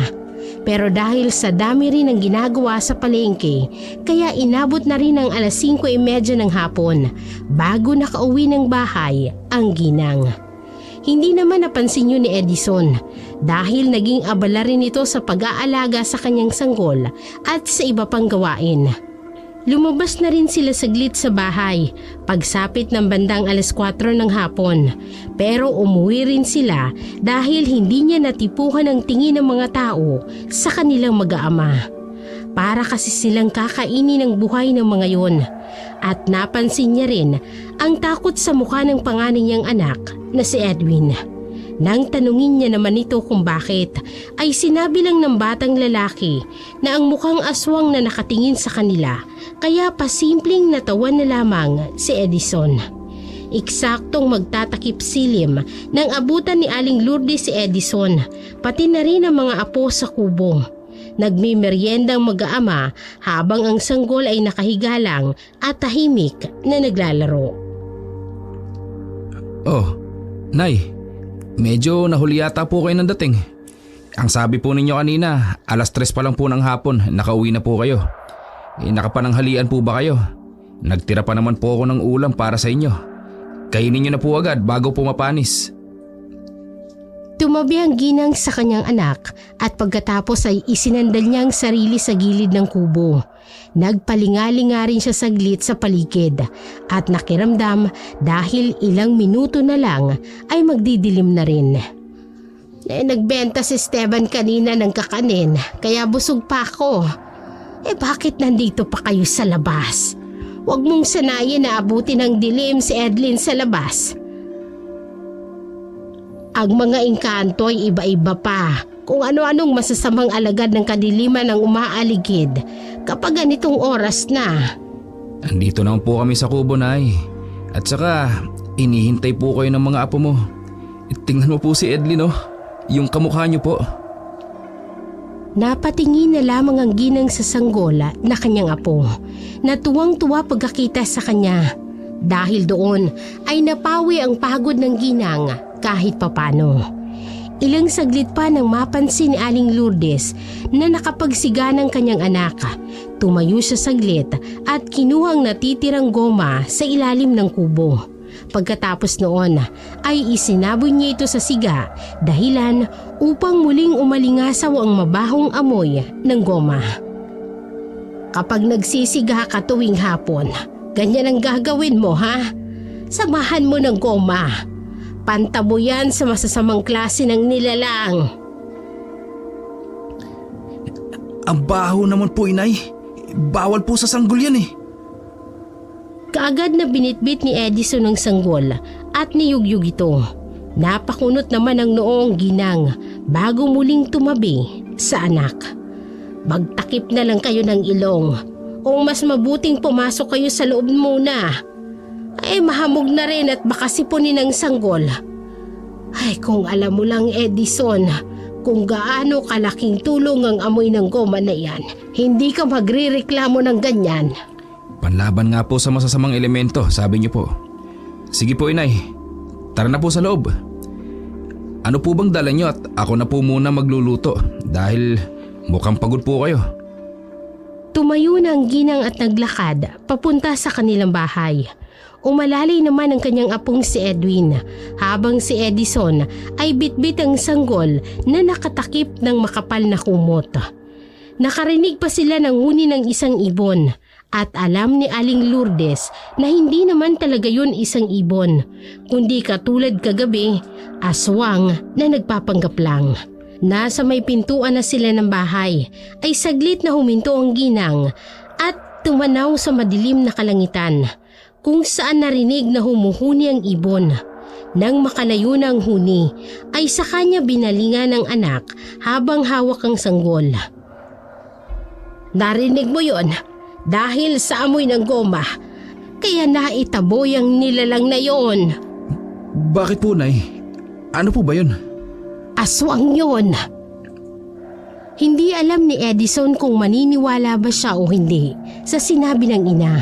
Pero dahil sa dami rin ng ginagawa sa palengke, kaya inabot na rin ang 5:30 ng hapon bago nakauwi ng bahay ang ginang. Hindi naman napansin yun ni Edison dahil naging abala rin ito sa pag-aalaga sa kanyang sanggol at sa iba pang gawain. Lumabas na rin sila saglit sa bahay pagsapit ng bandang 4:00 ng hapon, pero umuwi rin sila dahil hindi niya natipuhan ang tingin ng mga tao sa kanilang mag-aama. Para kasi silang kakainin ng buhay ng mga yon. At napansin niya rin ang takot sa mukha ng panganay niyang anak na si Edwin. Nang tanungin niya naman ito kung bakit, ay sinabi lang ng batang lalaki na ang mukhang aswang na nakatingin sa kanila, kaya pasimpleng natawa na lamang si Edison. Eksaktong magtatakip silim nang abutan ni Aling Lourdes si Edison, pati na rin ang mga apo sa kubo. Nagmimeryendang mag-aama habang ang sanggol ay nakahiga lang at tahimik na naglalaro. Oh, Nay, medyo nahuli yata po kayo ng dating. Ang sabi po ninyo kanina, 3:00 pa lang po ng hapon, nakauwi na po kayo. Nakapananghalian po ba kayo? Nagtira pa naman po ako ng ulam para sa inyo. Kainin nyo na po agad bago po mapanis. Tumabi ang ginang sa kanyang anak at pagkatapos ay isinandal niya ang sarili sa gilid ng kubo. Nagpalingalinga rin siya saglit sa paligid at nakiramdam dahil ilang minuto na lang ay magdidilim na rin. Nagbenta si Esteban kanina ng kakanin kaya busog pa ako. Bakit nandito pa kayo sa labas? Huwag mong sanayin na abutin ng dilim si Edlin sa labas. Ang mga engkanto ay iba-iba pa. Kung ano-anong masasamang alagad ng kadiliman ang umaaligid kapag ganitong oras na. Andito naman po kami sa kubo, Nay. At saka, inihintay po kayo ng mga apo mo. Tingnan mo po si Edlin, yung kamukha niyo po. Napatingin na lamang ang ginang sa sanggola na kanyang apo. Natuwang-tuwa pagkakita sa kanya. Dahil doon ay napawi ang pagod ng ginang kahit papano. Ilang saglit pa nang mapansin ni Aling Lourdes na nakapagsiga ng kanyang anak. Tumayo siya saglit at kinuha ang natitirang goma sa ilalim ng kubo. Pagkatapos noon ay isinaboy niya ito sa siga dahilan upang muling umalingasaw ang mabahong amoy ng goma. Kapag nagsisiga ka tuwing hapon, ganyan ang gagawin mo ha? Samahan mo ng goma. Pantabo yan sa masasamang klase ng nilalang. Ang baho naman po, Inay. Bawal po sa sanggol yan eh. Kaagad na binitbit ni Edison ang sanggol at niyugyug ito. Napakunot naman ang noong ginang bago muling tumabi sa anak. Magtakip na lang kayo ng ilong o mas mabuting pumasok kayo sa loob muna. Ay mahamog na rin at baka sipunin ng sanggol. Ay kung alam mo lang Edison, kung gaano kalaking tulong ang amoy ng goma na yan, hindi ka magrireklamo ng ganyan. Panlaban nga po sa masasamang elemento, sabi niyo po. Sige po, Inay. Tara na po sa loob. Ano po bang dala niyo at ako na po muna magluluto dahil mukhang pagod po kayo. Tumayo na ang ginang at naglakad papunta sa kanilang bahay. Umalalay naman ang kanyang apong si Edwin habang si Edison ay bitbit ang sanggol na nakatakip ng makapal na kumot. Nakarinig pa sila ng huni ng isang ibon. At alam ni Aling Lourdes na hindi naman talaga yun isang ibon, kundi katulad kagabi, aswang na nagpapanggap lang. Nasa may pintuan na sila ng bahay ay saglit na huminto ang ginang at tumanaw sa madilim na kalangitan kung saan narinig na humuhuni ang ibon. Nang makalayo na ang huni ay sa kanya binalingan ng anak habang hawak ang sanggol. Narinig mo yon? Dahil sa amoy ng goma, kaya naitaboy ang nilalang na yon. Bakit po, Nay? Ano po ba yun? Aswang yon. Hindi alam ni Edison kung maniniwala ba siya o hindi sa sinabi ng ina.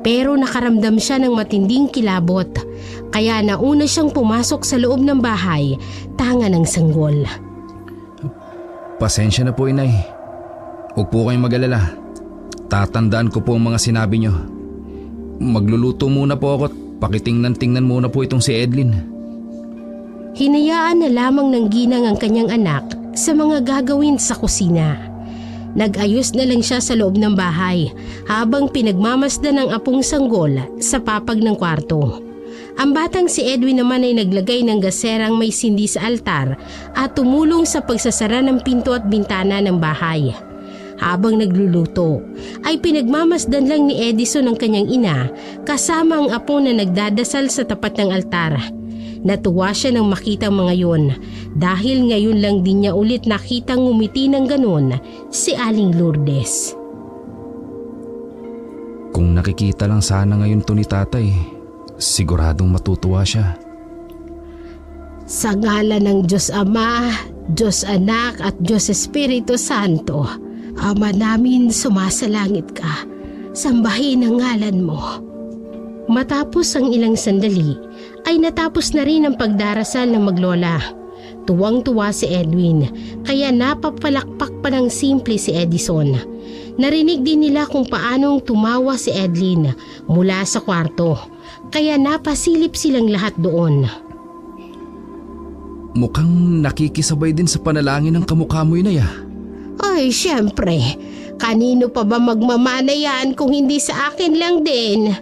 Pero nakaramdam siya ng matinding kilabot, kaya nauna siyang pumasok sa loob ng bahay, tanga ng sanggol. Pasensya na po, Inay. Huwag po kayong mag-alala. Tatandaan ko po ang mga sinabi nyo. Magluluto muna po ako at pakitingnan-tingnan muna po itong si Edlin. Hinayaan na lamang ng ginang ang kanyang anak sa mga gagawin sa kusina. Nag-ayos na lang siya sa loob ng bahay habang pinagmamasdan ng apong sanggol sa papag ng kwarto. Ang batang si Edwin naman ay naglagay ng gaserang may sindi sa altar at tumulong sa pagsasara ng pinto at bintana ng bahay. Habang nagluluto, ay pinagmamasdan lang ni Edison ang kanyang ina kasama ang apo na nagdadasal sa tapat ng altar. Natuwa siya nang makita mga yon dahil ngayon lang din niya ulit nakitang ngumiti ng ganon si Aling Lourdes. Kung nakikita lang sana ngayon to ni tatay, siguradong matutuwa siya. Sa ngalan ng Diyos Ama, Diyos Anak at Diyos Espiritu Santo, Ama namin, sumasalangit ka, sambahin ang ngalan mo. Matapos ang ilang sandali, ay natapos na rin ang pagdarasal ng maglola. Tuwang-tuwa si Edwin, kaya napapalakpak pa ng simple si Edison. Narinig din nila kung paanong tumawa si Edlin mula sa kwarto, kaya napasilip silang lahat doon. Mukhang nakikisabay din sa panalangin ng kamukha mo, Inay. Ay, syempre. Kanino pa ba magmamana yan kung hindi sa akin lang din?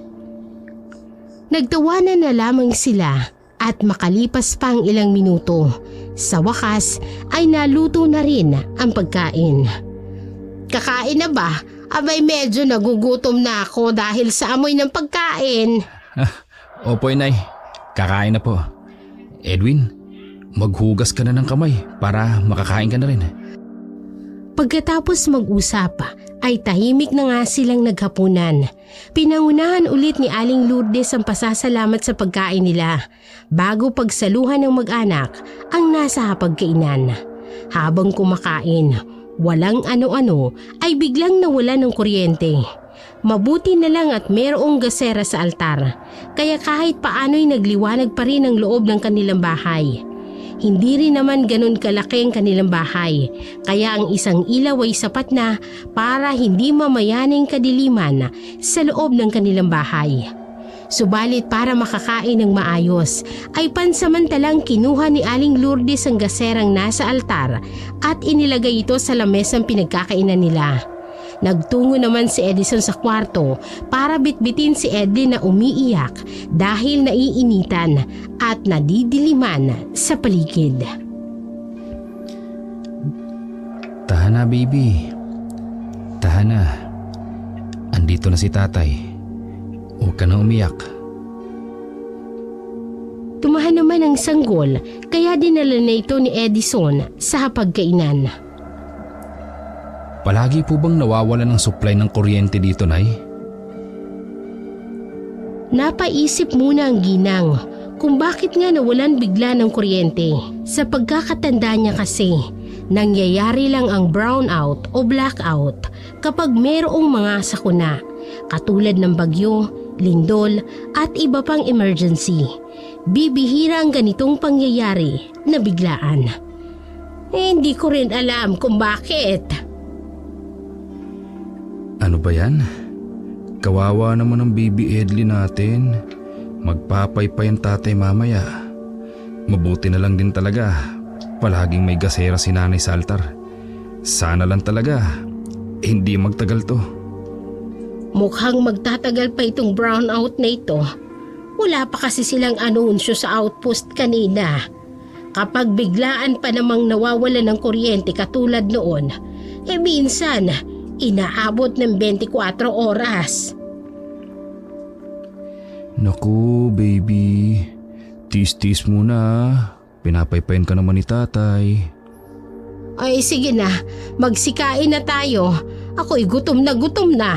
Nagtawanan na lamang sila at makalipas pa ang ilang minuto. Sa wakas ay naluto na rin ang pagkain. Kakain na ba? Abay medyo nagugutom na ako dahil sa amoy ng pagkain. Opo, Inay. Kakain na po. Edwin, maghugas ka na ng kamay para makakain ka na rin. Pagkatapos mag-usap, ay tahimik na nga silang naghapunan. Pinangunahan ulit ni Aling Lourdes ang pasasalamat sa pagkain nila bago pagsaluhan ng mag-anak ang nasa hapagkainan. Habang kumakain, walang ano-ano ay biglang nawala ng kuryente. Mabuti na lang at mayroong gasera sa altar, kaya kahit paano'y nagliwanag pa rin ang loob ng kanilang bahay. Hindi rin naman ganun kalaki ang kanilang bahay, kaya ang isang ilaw ay sapat na para hindi mamayaning kadiliman sa loob ng kanilang bahay. Subalit para makakain ng maayos ay pansamantalang kinuha ni Aling Lourdes ang gaserang nasa altar at inilagay ito sa lamesang pinagkakainan nila. Nagtungo naman si Edison sa kwarto para bitbitin si Edlin na umiiyak dahil naiinitan at nadidiliman sa paligid. Tahan na, baby. Tahan na. Andito na si tatay. Huwag ka na umiyak. Tumahan naman ang sanggol kaya dinala na ito ni Edison sa hapagkainan. Palagi po bang nawawala ng supply ng kuryente dito, Nay? Napaisip muna ang ginang kung bakit nga nawalan bigla ng kuryente. Sa pagkakatanda niya kasi, nangyayari lang ang brownout o blackout kapag mayroong mga sakuna, katulad ng bagyo, lindol at iba pang emergency. Bibihira ang ganitong pangyayari na biglaan. Hindi ko rin alam kung bakit. Ano ba yan? Kawawa naman ang baby Edlin natin. Magpapaypay ang tatay mamaya. Mabuti na lang din talaga. Palaging may gasera si nanay sa altar. Sana lang talaga hindi magtagal to. Mukhang magtatagal pa itong brownout na ito. Wala pa kasi silang anunsyo sa outpost kanina. Kapag biglaan pa namang nawawala ng kuryente katulad noon, minsan inaabot ng 24 oras. Naku, baby. Tis-tis muna. Pinapaypayan ka naman ni tatay. Ay sige na, magsikain na tayo. Ako'y gutom na.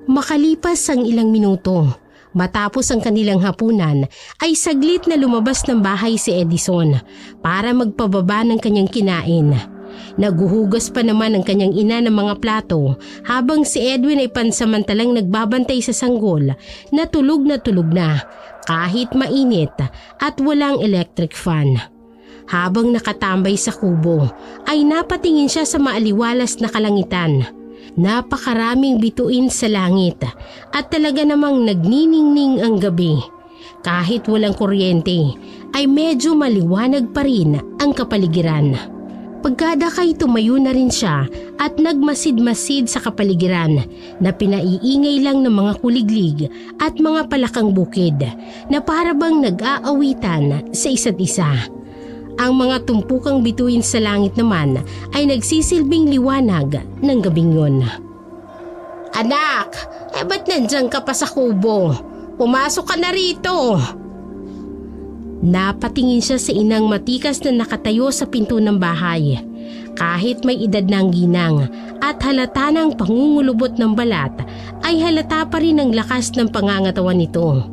Makalipas ang ilang minuto, matapos ang kanilang hapunan, ay saglit na lumabas ng bahay si Edison para magpababa ng kanyang kinain. Naguhugas pa naman ang kanyang ina ng mga plato habang si Edwin ay pansamantalang nagbabantay sa sanggol na tulog na kahit mainit at walang electric fan. Habang nakatambay sa kubo ay napatingin siya sa maaliwalas na kalangitan. Napakaraming bituin sa langit at talaga namang nagniningning ang gabi. Kahit walang kuryente ay medyo maliwanag pa rin ang kapaligiran. Pagkadakay tumayo na rin siya at nagmasid-masid sa kapaligiran na pinaiingay lang ng mga kuliglig at mga palakang bukid na parabang nag-aawitan sa isa't isa. Ang mga tumpukang bituin sa langit naman ay nagsisilbing liwanag ng gabing yun. Anak, ba't nandiyan ka pa sa kubo? Pumasok ka na rito! Napatingin siya sa inang matikas na nakatayo sa pinto ng bahay. Kahit may edad na ang ginang at halata ng pangungulubot ng balat, ay halata pa rin ang lakas ng pangangatawan nito.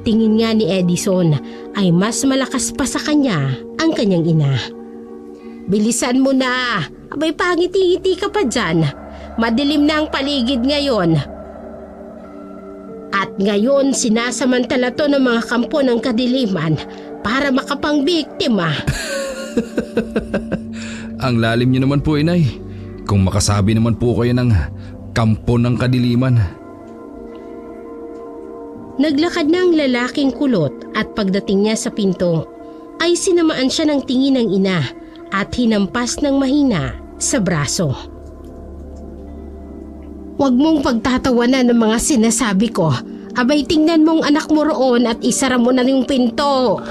Tingin nga ni Edison ay mas malakas pa sa kanya ang kanyang ina. Bilisan mo na! Abay pangiti-ngiti ka pa dyan. Madilim na ang paligid ngayon. At ngayon sinasamantala to ng mga kampo ng kadiliman para makapangbiktima. Ang lalim niyo naman po, inay. Kung makasabi naman po kayo ng kampo ng kadiliman. Naglakad na ang lalaking kulot at pagdating niya sa pinto ay sinamaan siya ng tingin ng ina at hinampas ng mahina sa braso. Huwag mong pagtatawanan ng mga sinasabi ko. Abay tingnan mong anak mo roon at isara mo na yung pinto.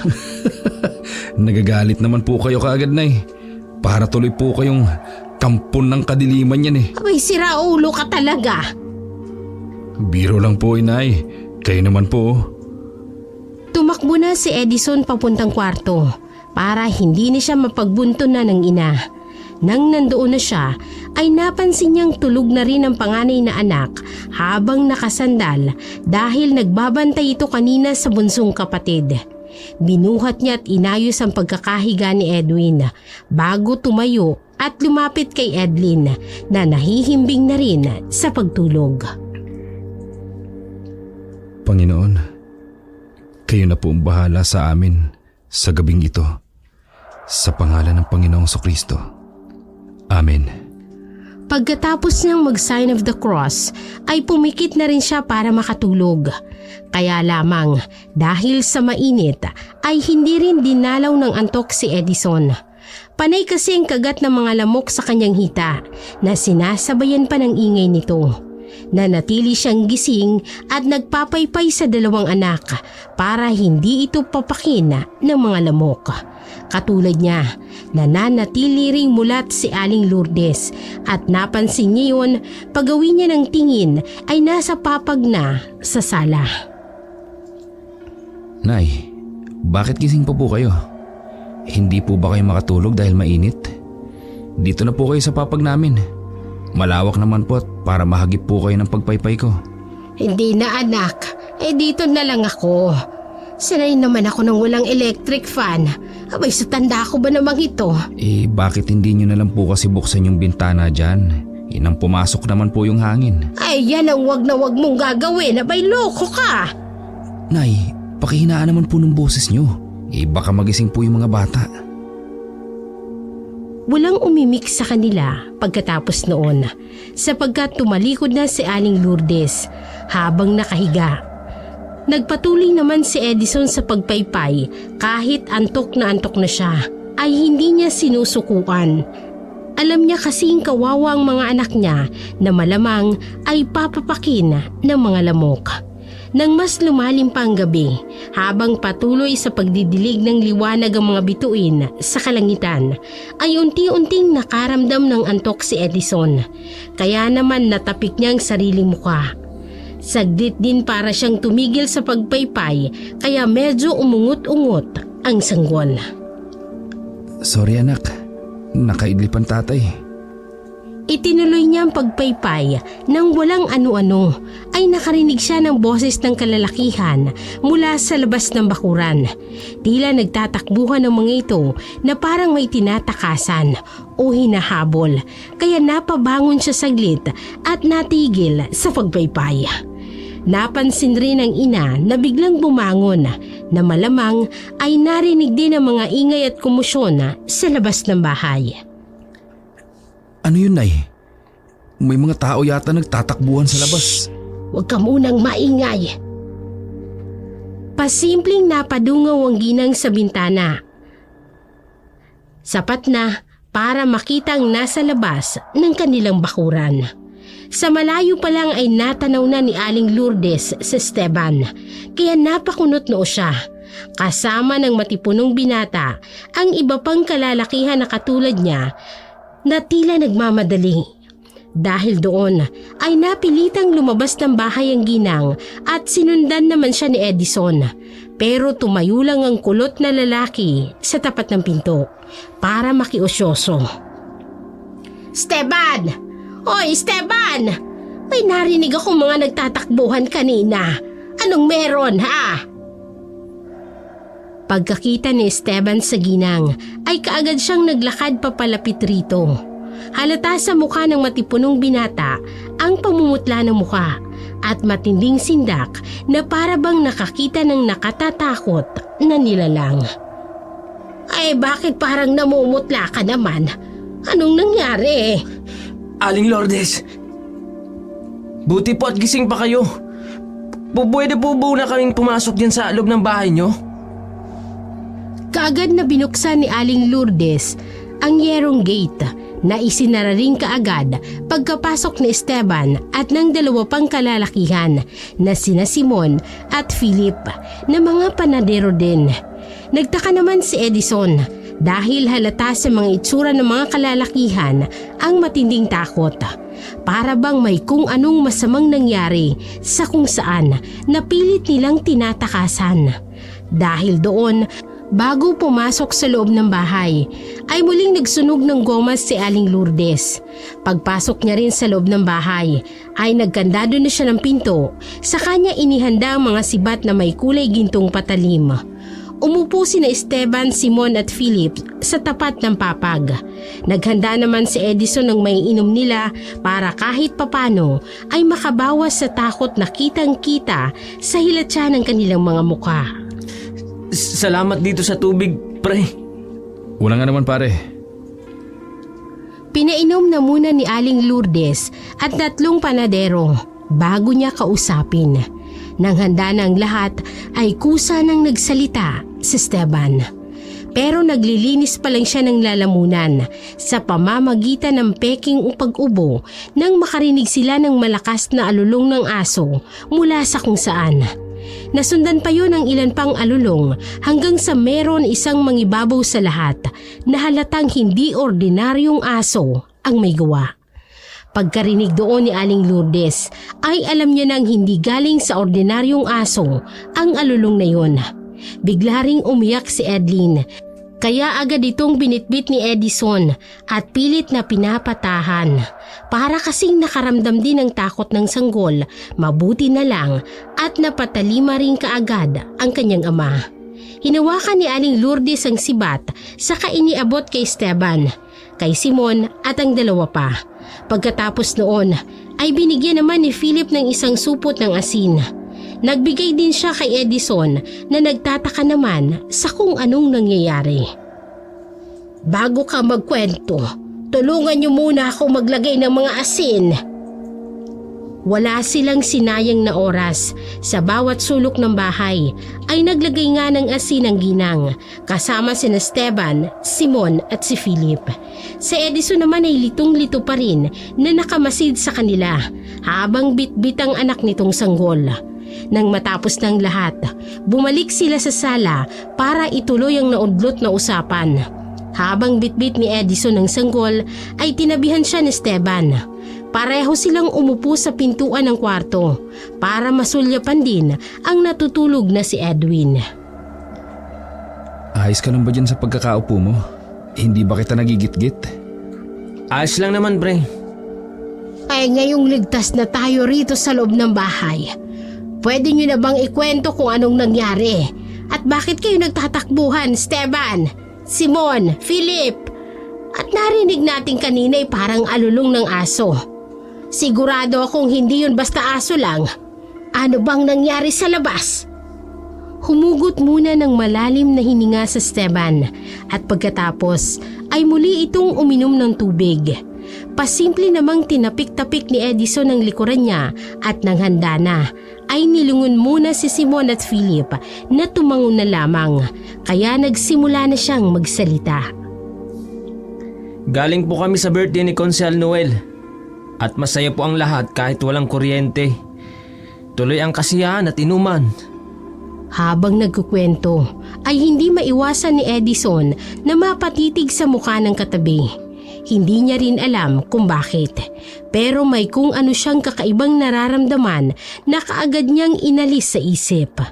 Nagagalit naman po kayo kaagad, nay. Para tuloy po kayong kampon ng kadiliman yan eh. Abay sira ulo ka talaga. Biro lang po, inay. Kayo naman po. Tumakbo na si Edison papuntang kwarto para hindi na siya mapagbunton na ng ina. Nang nandoon na siya ay napansin niyang tulog na rin ang panganay na anak habang nakasandal dahil nagbabantay ito kanina sa bunsong kapatid. Binuhat niya at inayos ang pagkakahiga ni Edwin bago tumayo at lumapit kay Edlin na nahihimbing na rin sa pagtulog. Panginoon, kayo na po ang bahala sa amin sa gabing ito. Sa pangalan ng Panginoong Kristo. Amen. Pagkatapos niyang mag-sign of the cross ay pumikit na rin siya para makatulog. Kaya lamang dahil sa mainit ay hindi rin dinalaw ng antok si Edison. Panay kasi ang kagat ng mga lamok sa kanyang hita na sinasabayan pa ng ingay nito. Nanatili siyang gising at nagpapaypay sa dalawang anak para hindi ito papakin ng mga lamok. Katulad niya, nananatili ring mulat si Aling Lourdes at napansin niya yun pagawin niya ng tingin ay nasa papag na sa sala. Nay, bakit gising pa po kayo? Hindi po ba kayo makatulog dahil mainit? Dito na po kayo sa papag namin. Malawak naman po at para mahagip po kayo ng pagpaypay ko. Hindi na anak, dito na lang ako. Sanay naman ako ng walang electric fan. Abay sa tanda ko ba namang ito? Bakit hindi nyo na lang po kasi buksan yung bintana dyan? Inang pumasok naman po yung hangin. Ay yan ang wag na wag mong gagawin. Abay loko ka. Nay, pakihinaan naman po ng boses nyo. Baka magising po yung mga bata. Walang umimik sa kanila pagkatapos noon sapagkat tumalikod na si Aling Lourdes habang nakahiga. Nagpatuloy naman si Edison sa pagpaypay kahit antok na siya ay hindi niya sinusukuan. Alam niya kasing kawawa ang mga anak niya na malamang ay papapakin ng mga lamok. Nang mas lumalim pa ang gabi, habang patuloy sa pagdidilig ng liwanag ang mga bituin sa kalangitan, ay unti-unting nakaramdam ng antok si Edison. Kaya naman natapik niya ang sariling mukha. Saglit din para siyang tumigil sa pagpaypay kaya medyo umungot-ungot ang sanggol. Sorry anak, nakaidlip ang tatay. Itinuloy niya ang pagpaypay nang walang ano-ano ay nakarinig siya ng boses ng kalalakihan mula sa labas ng bakuran. Tila nagtatakbuhan ng mga ito na parang may tinatakasan o hinahabol kaya napabangon siya saglit at natigil sa pagpaypay. Napansin rin ng ina na biglang bumangon na malamang ay narinig din ang mga ingay at kumusyon sa labas ng bahay. Ano yun, Nay? May mga tao yata nagtatakbuhan sa labas. Huwag ka munang maingay. Pasimpleng napadungaw ang ginang sa bintana. Sapat na para makita ang nasa labas ng kanilang bakuran. Sa malayo pa lang ay natanaw na ni Aling Lourdes si Esteban, kaya napakunot noo siya. Kasama ng matipunong binata ang iba pang kalalakihan na katulad niya na tila nagmamadali. Dahil doon ay napilitang lumabas ng bahay ang ginang at sinundan naman siya ni Edison. Pero tumayo lang ang kulot na lalaki sa tapat ng pinto para makiusyoso. Esteban! Hoy, Esteban! May narinig akong mga nagtatakbuhan kanina. Anong meron, ha? Pagkakita ni Esteban sa ginang ay kaagad siyang naglakad papalapit rito. Halata sa mukha ng matipunong binata ang pamumutla ng mukha at matinding sindak na para bang nakakita ng nakatatakot na nilalang. Ay bakit parang namumutla ka naman? Anong nangyari? Aling Lourdes, buti po at gising pa kayo. Pwede po ba na kaming pumasok dyan sa loob ng bahay nyo? Kaagad na binuksan ni Aling Lourdes ang yerong gate na isinara rin kaagad pagkapasok ni Esteban at ng dalawa pang kalalakihan na sina Simon at Philip na mga panadero din. Nagtaka naman si Edison dahil halata sa mga itsura ng mga kalalakihan ang matinding takot. Para bang may kung anong masamang nangyari sa kung saan napilit nilang tinatakasan. Dahil doon, bago pumasok sa loob ng bahay, ay muling nagsunog ng gomas si Aling Lourdes. Pagpasok niya rin sa loob ng bahay, ay nagkandado na siya ng pinto. Sa kanya inihanda ang mga sibat na may kulay gintong patalim. Umupo sina Esteban, Simon at Philip sa tapat ng papag. Naghanda naman si Edison ng may inom nila para kahit papano ay makabawas sa takot na kitang-kita sa hilatsa ng kanilang mga mukha. Salamat dito sa tubig, pre. Wala nga naman pare. Pinainom na muna ni Aling Lourdes at 3 panadero bago niya kausapin. Nang handa ng lahat ay kusa nang nagsalita si Esteban. Pero naglilinis pa lang siya ng lalamunan sa pamamagitan ng peking upag-ubo nang makarinig sila ng malakas na alulong ng aso mula sa kung saan. Nasundan pa yun ng ilan pang alulong hanggang sa meron isang mangibabaw sa lahat na halatang hindi ordinaryong aso ang may gawa. Pagkarinig doon ni Aling Lourdes ay alam niya nang hindi galing sa ordinaryong aso ang alulong na yun. Bigla ring umiyak si Edlin, kaya agad itong binitbit ni Edison at pilit na pinapatahan. Para kasing nakaramdam din ng takot ng sanggol, mabuti na lang at napatalima rin kaagad ang kanyang ama. Hinawakan ni Aling Lourdes ang sibat saka iniabot kay Esteban, kay Simon at ang 2 pa. Pagkatapos noon ay binigyan naman ni Philip ng isang supot ng asin. Nagbigay din siya kay Edison na nagtataka naman sa kung anong nangyayari. Bago ka magkwento, tulungan niyo muna ako maglagay ng mga asin. Wala silang sinayang na oras. Sa bawat sulok ng bahay ay naglagay nga ng asin ang ginang kasama sina Esteban, Simon at si Philip. Si Edison naman ay litong-lito pa rin na nakamasid sa kanila habang bitbit ang anak nitong sanggol. Nang matapos ng lahat, bumalik sila sa sala para ituloy ang naudlot na usapan. Habang bitbit ni Edison ng sanggol ay tinabihan siya ni Esteban. Pareho silang umupo sa pintuan ng kwarto para masulyapan din ang natutulog na si Edwin. Ayos ka lang ba dyan sa pagkakaupo mo? Hindi ba kita nagigit-git? Ayos lang naman, pre. Ay ngayong ligtas na tayo rito sa loob ng bahay, pwede nyo na bang ikwento kung anong nangyari? At bakit kayo nagtatakbuhan, Esteban, Simon, Philip? At narinig natin kanina ay parang alulong ng aso. Sigurado akong hindi yun basta aso lang. Ano bang nangyari sa labas? Humugot muna ng malalim na hininga sa Esteban at pagkatapos ay muli itong uminom ng tubig. Pasimple namang tinapik-tapik ni Edison ang likuran niya at nang handa na ay nilungon muna si Simon at Philip na tumango na lamang, kaya nagsimula na siyang magsalita. Galing po kami sa birthday ni Consel Noel at masaya po ang lahat kahit walang kuryente. Tuloy ang kasiyahan at inuman. Habang nagkukwento ay hindi maiwasan ni Edison na mapatitig sa mukha ng katabi. Hindi niya rin alam kung bakit, pero may kung ano siyang kakaibang nararamdaman na kaagad niyang inalis sa isip.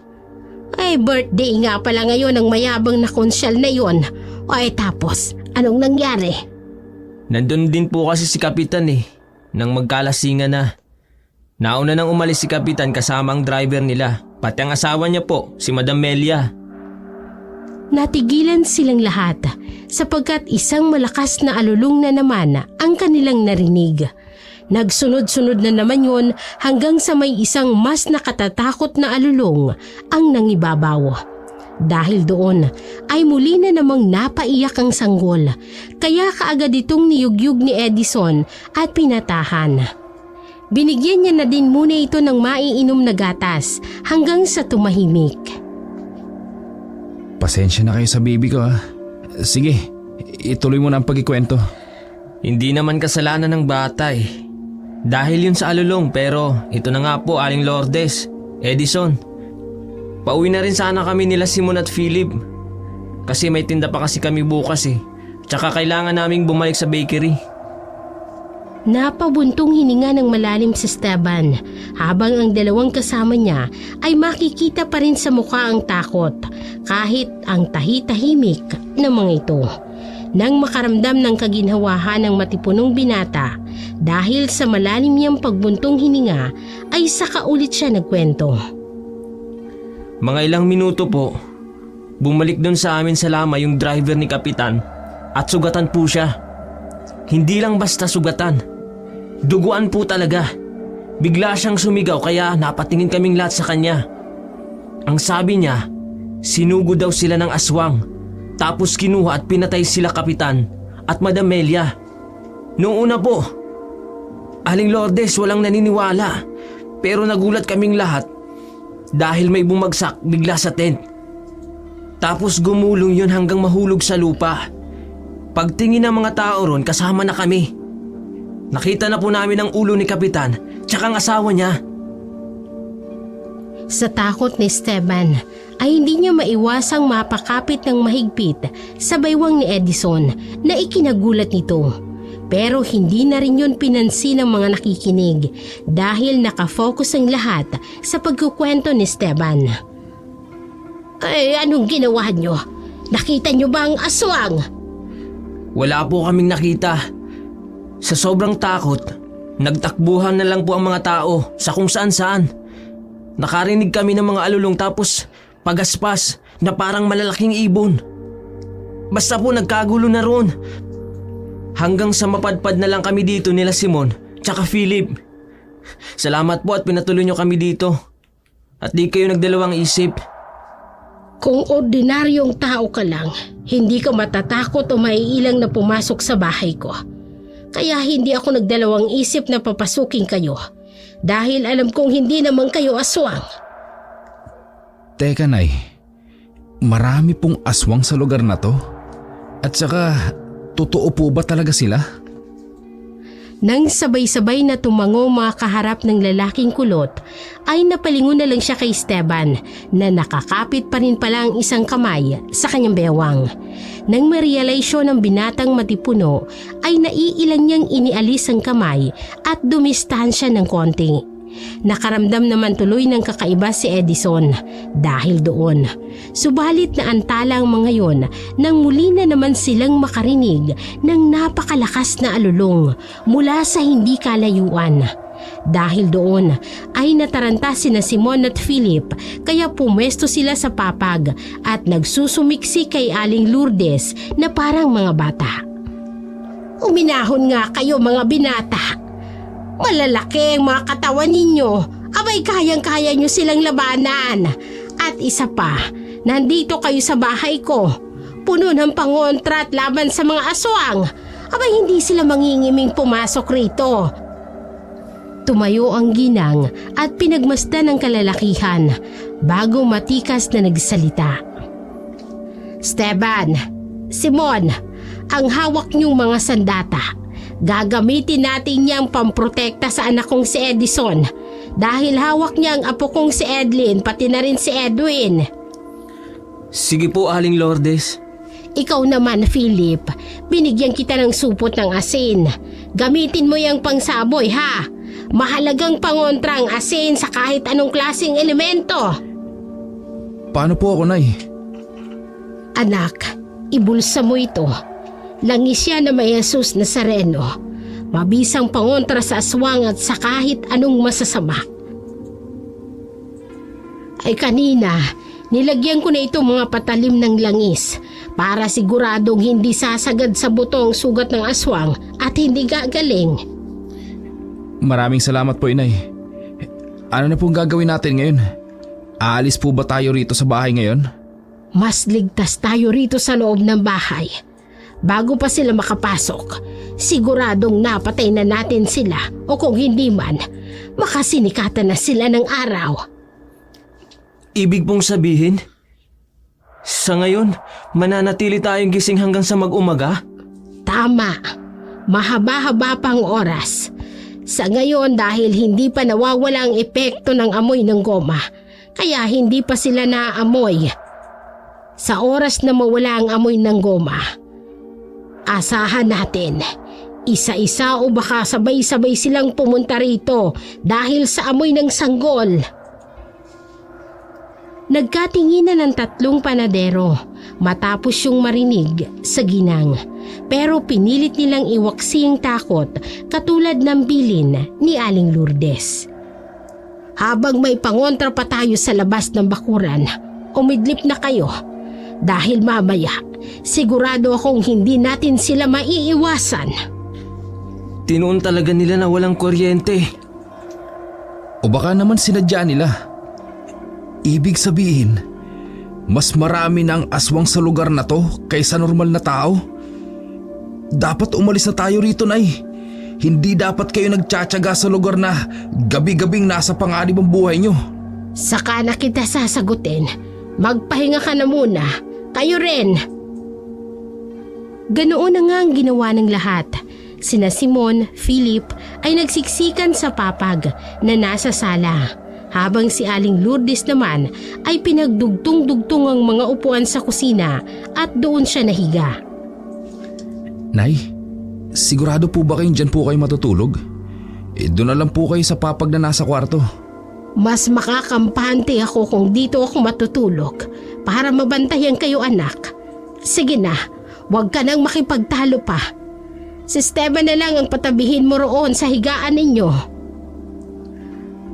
Ay, birthday nga pala ngayon ng mayabang na konsyal na yon. Ay tapos, anong nangyari? Nandun din po kasi si Kapitan nang magkalasingan na. Nauna nang umalis si Kapitan kasama ang driver nila, pati ang asawa niya po, si Madam Melia. Natigilan silang lahat sapagkat isang malakas na alulong na naman ang kanilang narinig. Nagsunod-sunod na naman yun hanggang sa may isang mas nakatatakot na alulong ang nangibabaw. Dahil doon ay muli na namang napaiyak ang sanggol, kaya kaagad itong niyugyug ni Edison at pinatahan. Binigyan niya na din muna ito ng maiinom na gatas hanggang sa tumahimik. Pasensya na kayo sa baby ko ha. Sige, ituloy mo na ang pagkikwento. Hindi naman kasalanan ng bata Dahil yun sa alulong, pero ito na nga po, Aling Lourdes, Edison. Pauwi na rin sana kami nila Simon at Philip. Kasi may tinda pa kasi kami bukas Tsaka kailangan naming bumalik sa bakery. Napabuntong hininga ng malalim si Esteban habang ang 2 kasama niya ay makikita pa rin sa mukha ang takot kahit ang tahi-tahimik ng mga ito. Nang makaramdam ng kaginhawahan ng matipunong binata dahil sa malalim niyang pagbuntong hininga ay saka ulit siya nagkwento. Mga ilang minuto po, bumalik doon sa amin sa lama yung driver ni Kapitan at sugatan po siya. Hindi lang basta sugatan. Duguan po talaga. Bigla siyang sumigaw kaya napatingin kaming lahat sa kanya. Ang sabi niya, sinugo daw sila ng aswang. Tapos kinuha at pinatay sila Kapitan at Madam Melia. Noong una po, Aling Lourdes, walang naniniwala. Pero nagulat kaming lahat dahil may bumagsak bigla sa tent. Tapos gumulong yun hanggang mahulog sa lupa. Pagtingin ng mga tao ron, kasama na kami. Nakita na po namin ang ulo ni Kapitan tsaka ang asawa niya. Sa takot ni Esteban ay hindi niya maiwasang mapakapit ng mahigpit sa baywang ni Edison na ikinagulat nito. Pero hindi na rin yun pinansin ng mga nakikinig dahil nakafocus ang lahat sa pagkukwento ni Esteban. Ay, anong ginawa niyo? Nakita niyo ba ang aswang? Wala po kaming nakita. Sa sobrang takot, nagtakbuhan na lang po ang mga tao sa kung saan-saan. Nakarinig kami ng mga alulong tapos pagaspas na parang malalaking ibon. Basta po nagkagulo na ron. Hanggang sa mapadpad na lang kami dito nila Simon tsaka Philip. Salamat po at pinatuloy nyo kami dito. At di kayo nagdalawang isip. Kung ordinaryong tao ka lang, hindi ka matatakot o maiilang na pumasok sa bahay ko. Kaya hindi ako nagdalawang isip na papasukin kayo. Dahil alam kong hindi naman kayo aswang. Teka, Nay. Marami pong aswang sa lugar na to? At saka, totoo po ba talaga sila? Nang sabay-sabay na tumango mga kaharap ng lalaking kulot, ay napalingon na lang siya kay Esteban na nakakapit pa rin pala ang isang kamay sa kanyang bewang. Nang marealisyo ng binatang matipuno, ay naiilang niyang inialis ang kamay at dumistansya ng konti. Nakaramdam naman tuloy ng kakaiba si Edison dahil doon. Subalit naantala ang mga yon nang muli na naman silang makarinig ng napakalakas na alulong mula sa hindi kalayuan. Dahil doon ay nataranta sina Simon at Philip kaya pumwesto sila sa papag at nagsusumiksi kay Aling Lourdes na parang mga bata. Uminahon nga kayo mga binata. Malalaki ang mga katawan ninyo. Abay kayang-kaya nyo silang labanan. At isa pa, nandito kayo sa bahay ko. Puno ng pangontra at laban sa mga aswang. Abay hindi sila mangingiming pumasok rito. Tumayo ang ginang at pinagmasdan ng kalalakihan bago matikas na nagsalita. Esteban, Simon, ang hawak niyong mga sandata. Gagamitin natin niyang pamprotekta sa anak kong si Edison dahil hawak niya ang apo kong si Edlin pati na rin si Edwin. Sige po, Aling Lourdes. Ikaw naman, Philip, binigyan kita ng supot ng asin. Gamitin mo yung pangsaboy, ha? Mahalagang pangontra ang asin sa kahit anong klaseng elemento. Paano po ako, Nay? Anak, ibulsa mo ito. Langis yan na may Jesus Nazareno. Mabisang pangontra sa aswang at sa kahit anong masasama. Ay kanina, nilagyan ko na ito mga patalim ng langis para siguradong hindi sasagad sa buto ang sugat ng aswang at hindi gagaling. Maraming salamat po, Inay. Ano na pong gagawin natin ngayon? Aalis po ba tayo rito sa bahay ngayon? Mas ligtas tayo rito sa loob ng bahay. Bago pa sila makapasok, siguradong napatay na natin sila o kung hindi man, makasinikatan na sila ng araw. Ibig pong sabihin, sa ngayon, mananatili tayong gising hanggang sa mag-umaga? Tama, mahaba-haba pang oras. Sa ngayon dahil hindi pa nawawala ang epekto ng amoy ng goma, kaya hindi pa sila naaamoy. Sa oras na mawala ang amoy ng goma, asahan natin, isa-isa o baka sabay-sabay silang pumunta rito dahil sa amoy ng sanggol. Nagkatinginan ng tatlong panadero matapos yung marinig sa ginang. Pero pinilit nilang iwaksi ang takot katulad ng bilin ni Aling Lourdes. Habang may pangontra pa tayo sa labas ng bakuran, umidlip na kayo. Dahil mamaya, sigurado akong hindi natin sila maiiwasan. Tinuon talaga nila na walang kuryente. O baka naman sinadya nila. Ibig sabihin, mas marami na ang aswang sa lugar na to kaysa normal na tao? Dapat umalis na tayo rito, Nay. Hindi dapat kayo nagtsatsaga sa lugar na gabi-gabing nasa panganib ang buhay nyo. Saka na kita sasagutin. Magpahinga ka na muna. Kayo rin. Ganoon na nga ang ginawa ng lahat. Sina Simon, Philip ay nagsiksikan sa papag na nasa sala. Habang si Aling Lourdes naman ay pinagdugtong-dugtong ang mga upuan sa kusina at doon siya nahiga. Nay, sigurado po ba kayong dyan po kayo matutulog? Doon na lang po kayo sa papag na nasa kwarto. Mas makakampante ako kung dito ako matutulog para mabantayan kayo, anak. Sige na, huwag ka nang makipagtalo pa. Si Esteban na lang ang patabihin mo roon sa higaan ninyo.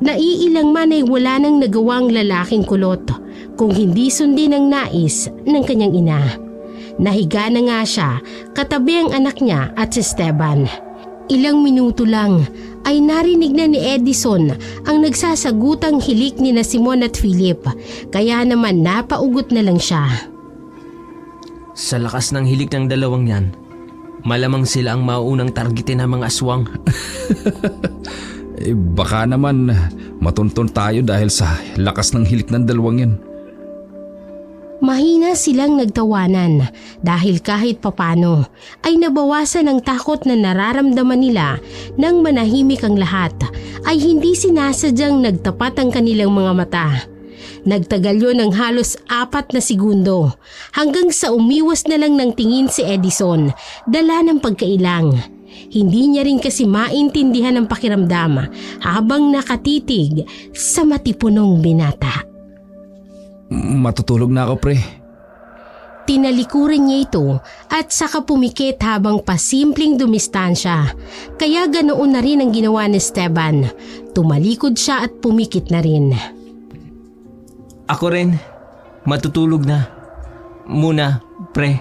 Naiilang man ay wala nang nagawang lalaking kulot kung hindi sundin ang nais ng kanyang ina. Nahiga na nga siya katabi ang anak niya at si Esteban. Ilang minuto lang ay narinig na ni Edison ang nagsasagutang hilik ni na Simon at Philip, kaya naman napaugot na lang siya. Sa lakas ng hilik ng dalawang yan, malamang sila ang mauunang targetin ng mga aswang. Baka naman matuntun tayo dahil sa lakas ng hilik ng dalawang yan. Mahina silang nagtawanan dahil kahit papano ay nabawasan ang takot na nararamdaman nila nang manahimik ang lahat ay hindi sinasadyang nagtapat ang kanilang mga mata. Nagtagal yun ng halos 4 na segundo hanggang sa umiwas na lang ng tingin si Edison, dala ng pagkailang. Hindi niya rin kasi maintindihan ang pakiramdam habang nakatitig sa matipunong binata. Matutulog na ako, pre. Tinalikuran niya ito at saka pumikit habang pasimpleng dumistansya. Kaya ganoon na rin ang ginawa ni Esteban. Tumalikod siya at pumikit na rin. Ako rin, matutulog na. Muna, pre.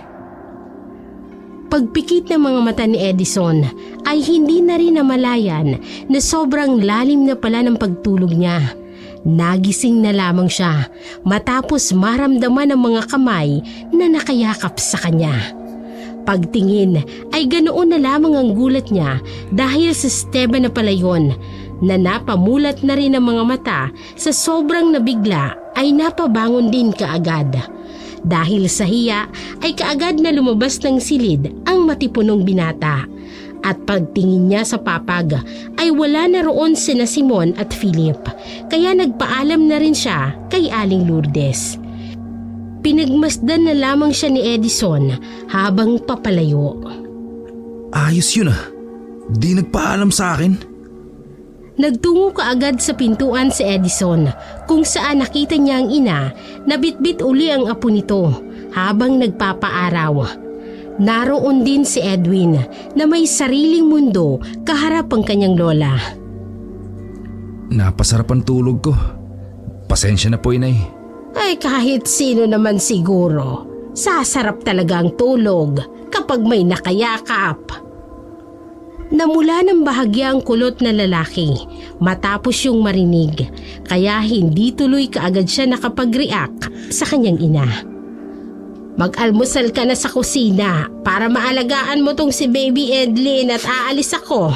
Pagpikit ng mga mata ni Edison ay hindi na rin namalayan na sobrang lalim na pala ng pagtulog niya. Nagising na lamang siya matapos maramdaman ang mga kamay na nakayakap sa kanya. Pagtingin ay ganoon na lamang ang gulat niya dahil sa Esteban na pala yun, na napamulat na rin ang mga mata sa sobrang nabigla ay napabangon din kaagad. Dahil sa hiya ay kaagad na lumabas ng silid ang matipunong binata. At pagtingin niya sa papag ay wala na roon sina Simon at Philip, kaya nagpaalam na rin siya kay Aling Lourdes. Pinagmasdan na lamang siya ni Edison habang papalayo. Ayos yun ah. Di nagpaalam sa akin. Nagtungo kaagad sa pintuan si Edison kung saan nakita niya ang ina na bitbit uli ang apo nito habang nagpapaaraw. Naroon din si Edwin na may sariling mundo kaharap ang kanyang lola. Napasarap ang tulog ko. Pasensya na po, inay. Ay kahit sino naman siguro, sasarap talaga ang tulog kapag may nakayakap. Namula ng bahagya ang kulot na lalaki matapos yung marinig, kaya hindi tuloy kaagad siya nakapag-react sa kanyang ina. Mag-almusal ka na sa kusina para maalagaan mo tong si Baby Edlin at aalis ako.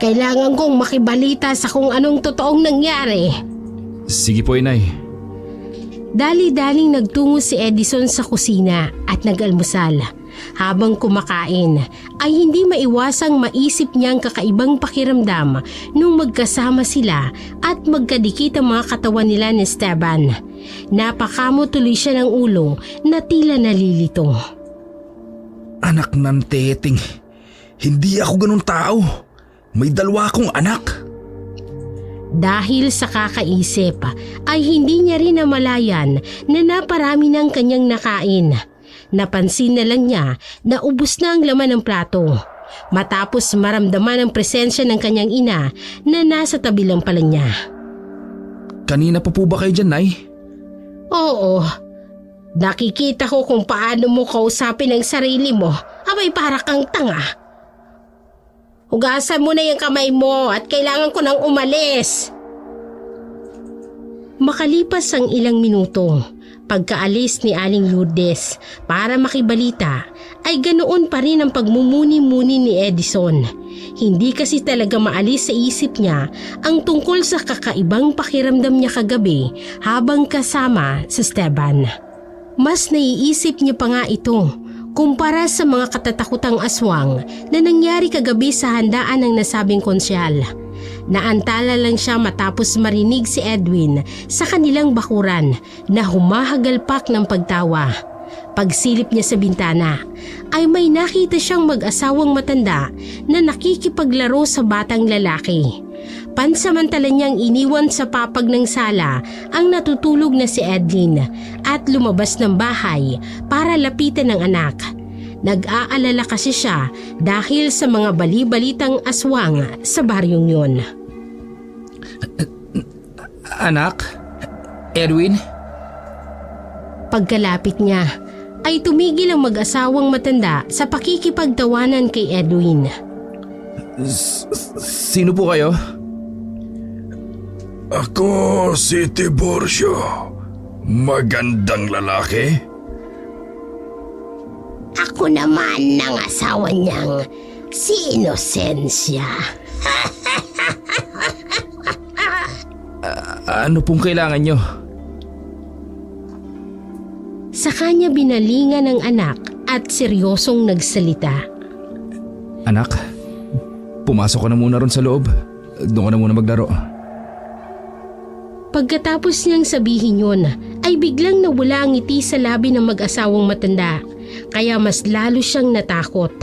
Kailangan kong makibalita sa kung anong totoong nangyari. Sige po, inay. Dali-daling nagtungo si Edison sa kusina at nag-almusal. Habang kumakain ay hindi maiwasang maisip niyang kakaibang pakiramdam nung magkasama sila at magkadikit ang mga katawan nila ni Esteban. Napakamo tuloy siya ng ulo na tila nalilito. Anak ng Teteng, hindi ako ganun tao. May 2 akong anak. Dahil sa kakaisip ay hindi niya rin namalayan na naparami ng kanyang nakain. Napansin na lang niya na ubos na ang laman ng plato. Matapos maramdaman ang presensya ng kanyang ina na nasa tabi lang pala niya. Kanina pa po ba kayo dyan, Nay? Oo, nakikita ko kung paano mo kausapin ang sarili mo. Abay para kang tanga. Hugasan mo na yung kamay mo at kailangan ko nang umalis. Makalipas ang ilang minuto Pagkaalis ni Aling Lourdes para makibalita ay ganoon pa rin ang pagmumuni-muni ni Edison. Hindi kasi talaga maalis sa isip niya ang tungkol sa kakaibang pakiramdam niya kagabi habang kasama sa Esteban. Mas naiisip niya pa nga ito kumpara sa mga katatakutang aswang na nangyari kagabi sa handaan ng nasabing konsyal. Naantala lang siya matapos marinig si Edwin sa kanilang bakuran na humahagalpak ng pagtawa. Pagsilip niya sa bintana ay may nakita siyang mag-asawang matanda na nakikipaglaro sa batang lalaki. Pansamantala niyang iniwan sa papag ng sala ang natutulog na si Edlin at lumabas ng bahay para lapitan ng anak. Nag-aalala kasi siya dahil sa mga bali-balitang aswang sa baryong yun. Anak? Edwin? Pagkalapit niya ay tumigil ang mag-asawang matanda sa pakikipagtawanan kay Edwin. Sino po kayo? Ako si Tiborcio. Magandang lalaki. Ako naman ng asawa niyang si Inocencia. Ano pong kailangan nyo? Sa kanya binalingan ng anak at seryosong nagsalita. Anak, pumasok ka na muna ron sa loob. Doon ka na muna maglaro. Pagkatapos niyang sabihin yun, ay biglang nawala ang ngiti sa labi ng mag-asawang matanda. Kaya mas lalo siyang natakot.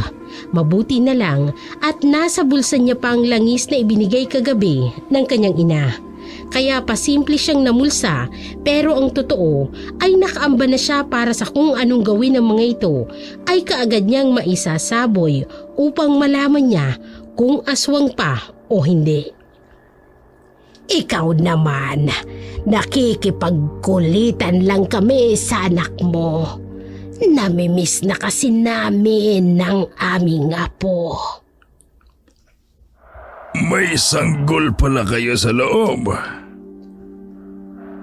Mabuti na lang at nasa bulsa niya pa ang langis na ibinigay kagabi ng kanyang ina. Kaya pasimple siyang namulsa, pero ang totoo ay nakaamba na siya para sa kung anong gawin ng mga ito ay kaagad niyang maisasaboy upang malaman niya kung aswang pa o hindi. Ikaw naman, nakikipagkulitan lang kami sa anak mo. Namimiss na kasi namin ng aming apo. May sanggol pala kayo sa loob.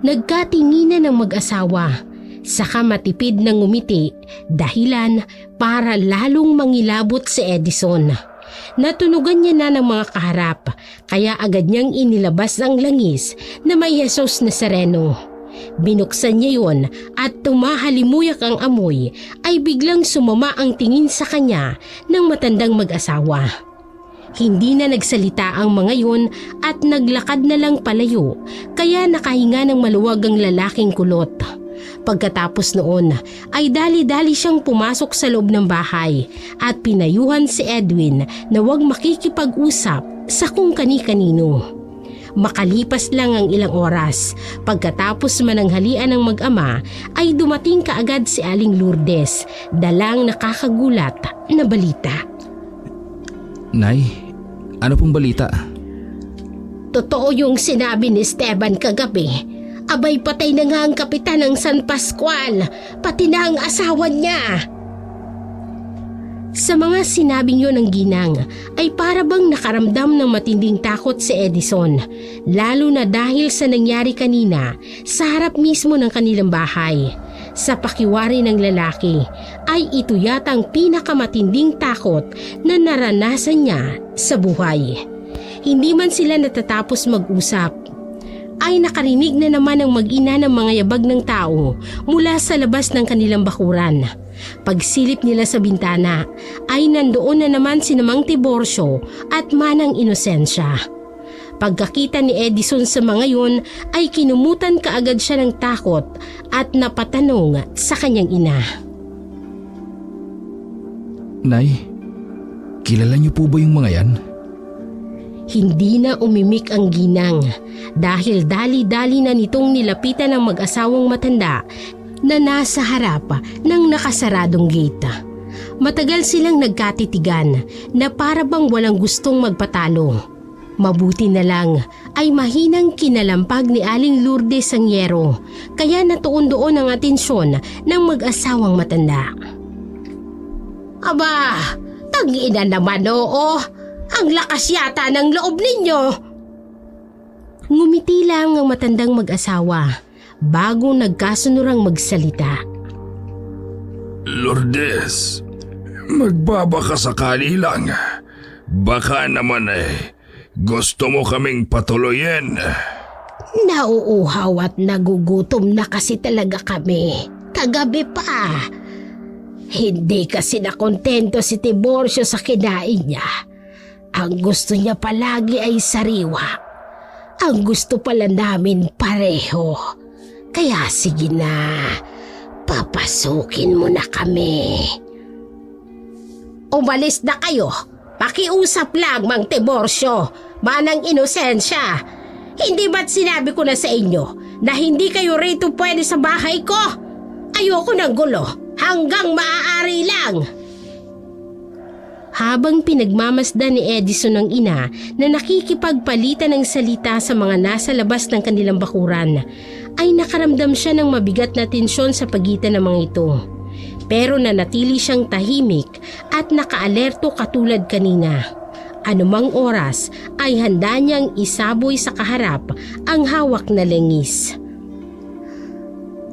Nagkatinginan ng mag-asawa, saka matipid na ngumiti dahilan para lalong mangilabot si Edison. Natunugan niya na ng mga kaharap, kaya agad niyang inilabas ang langis na may Jesus Nazareno. Binuksan niya yun at tumahalimuyak ang amoy ay biglang sumama ang tingin sa kanya ng matandang mag-asawa. Hindi na nagsalita ang mga yun at naglakad na lang palayo, kaya nakahinga ng maluwag ang lalaking kulot. Pagkatapos noon ay dali-dali siyang pumasok sa loob ng bahay at pinayuhan si Edwin na huwag makikipag-usap sa kung kani-kanino. Makalipas lang ang ilang oras, pagkatapos mananghalian ng mag-ama ay dumating kaagad si Aling Lourdes, dalang nakakagulat na balita. Nay, ano pong balita? Totoo yung sinabi ni Esteban kagabi. Abay, patay na nga ang kapitan ng San Pascual, pati na ang asawa niya. Sa mga sinabing yun ng ginang ay para bang nakaramdam ng matinding takot si Edison, lalo na dahil sa nangyari kanina sa harap mismo ng kanilang bahay. Sa pakiwari ng lalaki ay ito yata ang pinakamatinding takot na naranasan niya sa buhay. Hindi man sila natatapos mag-usap ay nakarinig na naman ang mag-ina ng mga yabag ng tao mula sa labas ng kanilang bakuran. Pagsilip nila sa bintana ay nandoon na naman si Mang Tiborcio at Manang Inocencia. Pagkakita ni Edison sa mga yun ay kinumutan kaagad siya ng takot at napatanong sa kanyang ina. Nay, kilala niyo po ba yung mga yan? Hindi na umimik ang ginang dahil dali-dali na nitong nilapitan ng mag-asawang matanda na nasa harap ng nakasaradong gate. Matagal silang nagkatitigan na para bang walang gustong magpatalo. Mabuti na lang ay mahinang kinalampag ni Aling Lourdes ang yero, kaya natuon doon ang atensyon ng mag-asawang matanda. Aba, tangina naman oo. Ang lakas yata ng loob ninyo. Ngumiti lang ang matandang mag-asawa. bago nagkasunurang magsalita. Lourdes, magbabaka sakali lang. Baka naman gusto mo kaming patuloyin. Nauuhaw at nagugutom na kasi talaga kami. Kagabi pa. Hindi kasi nakontento si Tiborcio sa kinain niya. Ang gusto niya palagi ay sariwa. Ang gusto pala namin pareho. Kaya sige na, papasukin mo na kami. Umalis na kayo. Pakiusap lang, Mang Tiborcio. Manang inosensya. Hindi ba't sinabi ko na sa inyo na hindi kayo rito pwede sa bahay ko? Ayoko ng gulo. Hanggang maaari lang. Habang pinagmamasdan ni Edison ang ina na nakikipagpalitan ng salita sa mga nasa labas ng kanilang bakuran, ay nakaramdam siya ng mabigat na tensyon sa pagitan ng mga ito. Pero nanatili siyang tahimik at nakaalerto katulad kanina. Anumang oras ay handa niyang isaboy sa kaharap ang hawak na lengis.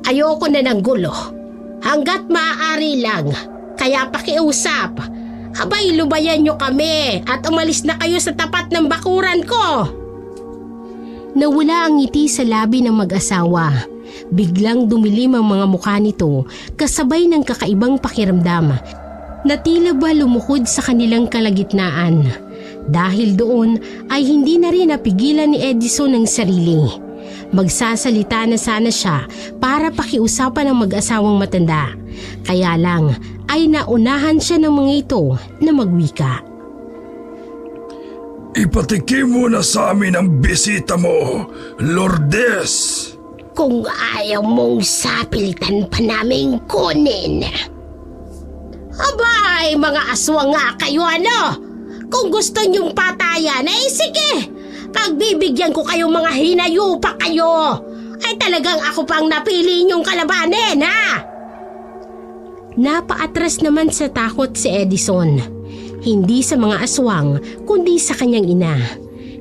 Ayoko na ng gulo. Hanggat maaari lang. Kaya pakiusap. Abay, lubayan niyo kami at umalis na kayo sa tapat ng bakuran ko. Nawala ang ngiti sa labi ng mag-asawa. Biglang dumilim ang mga mukha nito kasabay ng kakaibang pakiramdam na tila ba lumukod sa kanilang kalagitnaan. Dahil doon ay hindi na rin napigilan ni Edison ang sarili. Magsasalita na sana siya para pakiusapan ang mag-asawang matanda. Kaya lang ay naunahan siya ng mga ito na magwika. Ipatikim mo na sa amin ang bisita mo, Lourdes. Kung ayaw mong sapilitan pa naming kunin. Abay, mga aswang nga kayo ano? Kung gusto niyong patayan, sige. Pagbibigyan ko kayong mga hinayupa kayo. Ay talagang ako pang napili niyong kalabanin, ha? Napaatras naman sa takot si Edison. Hindi sa mga aswang, kundi sa kanyang ina.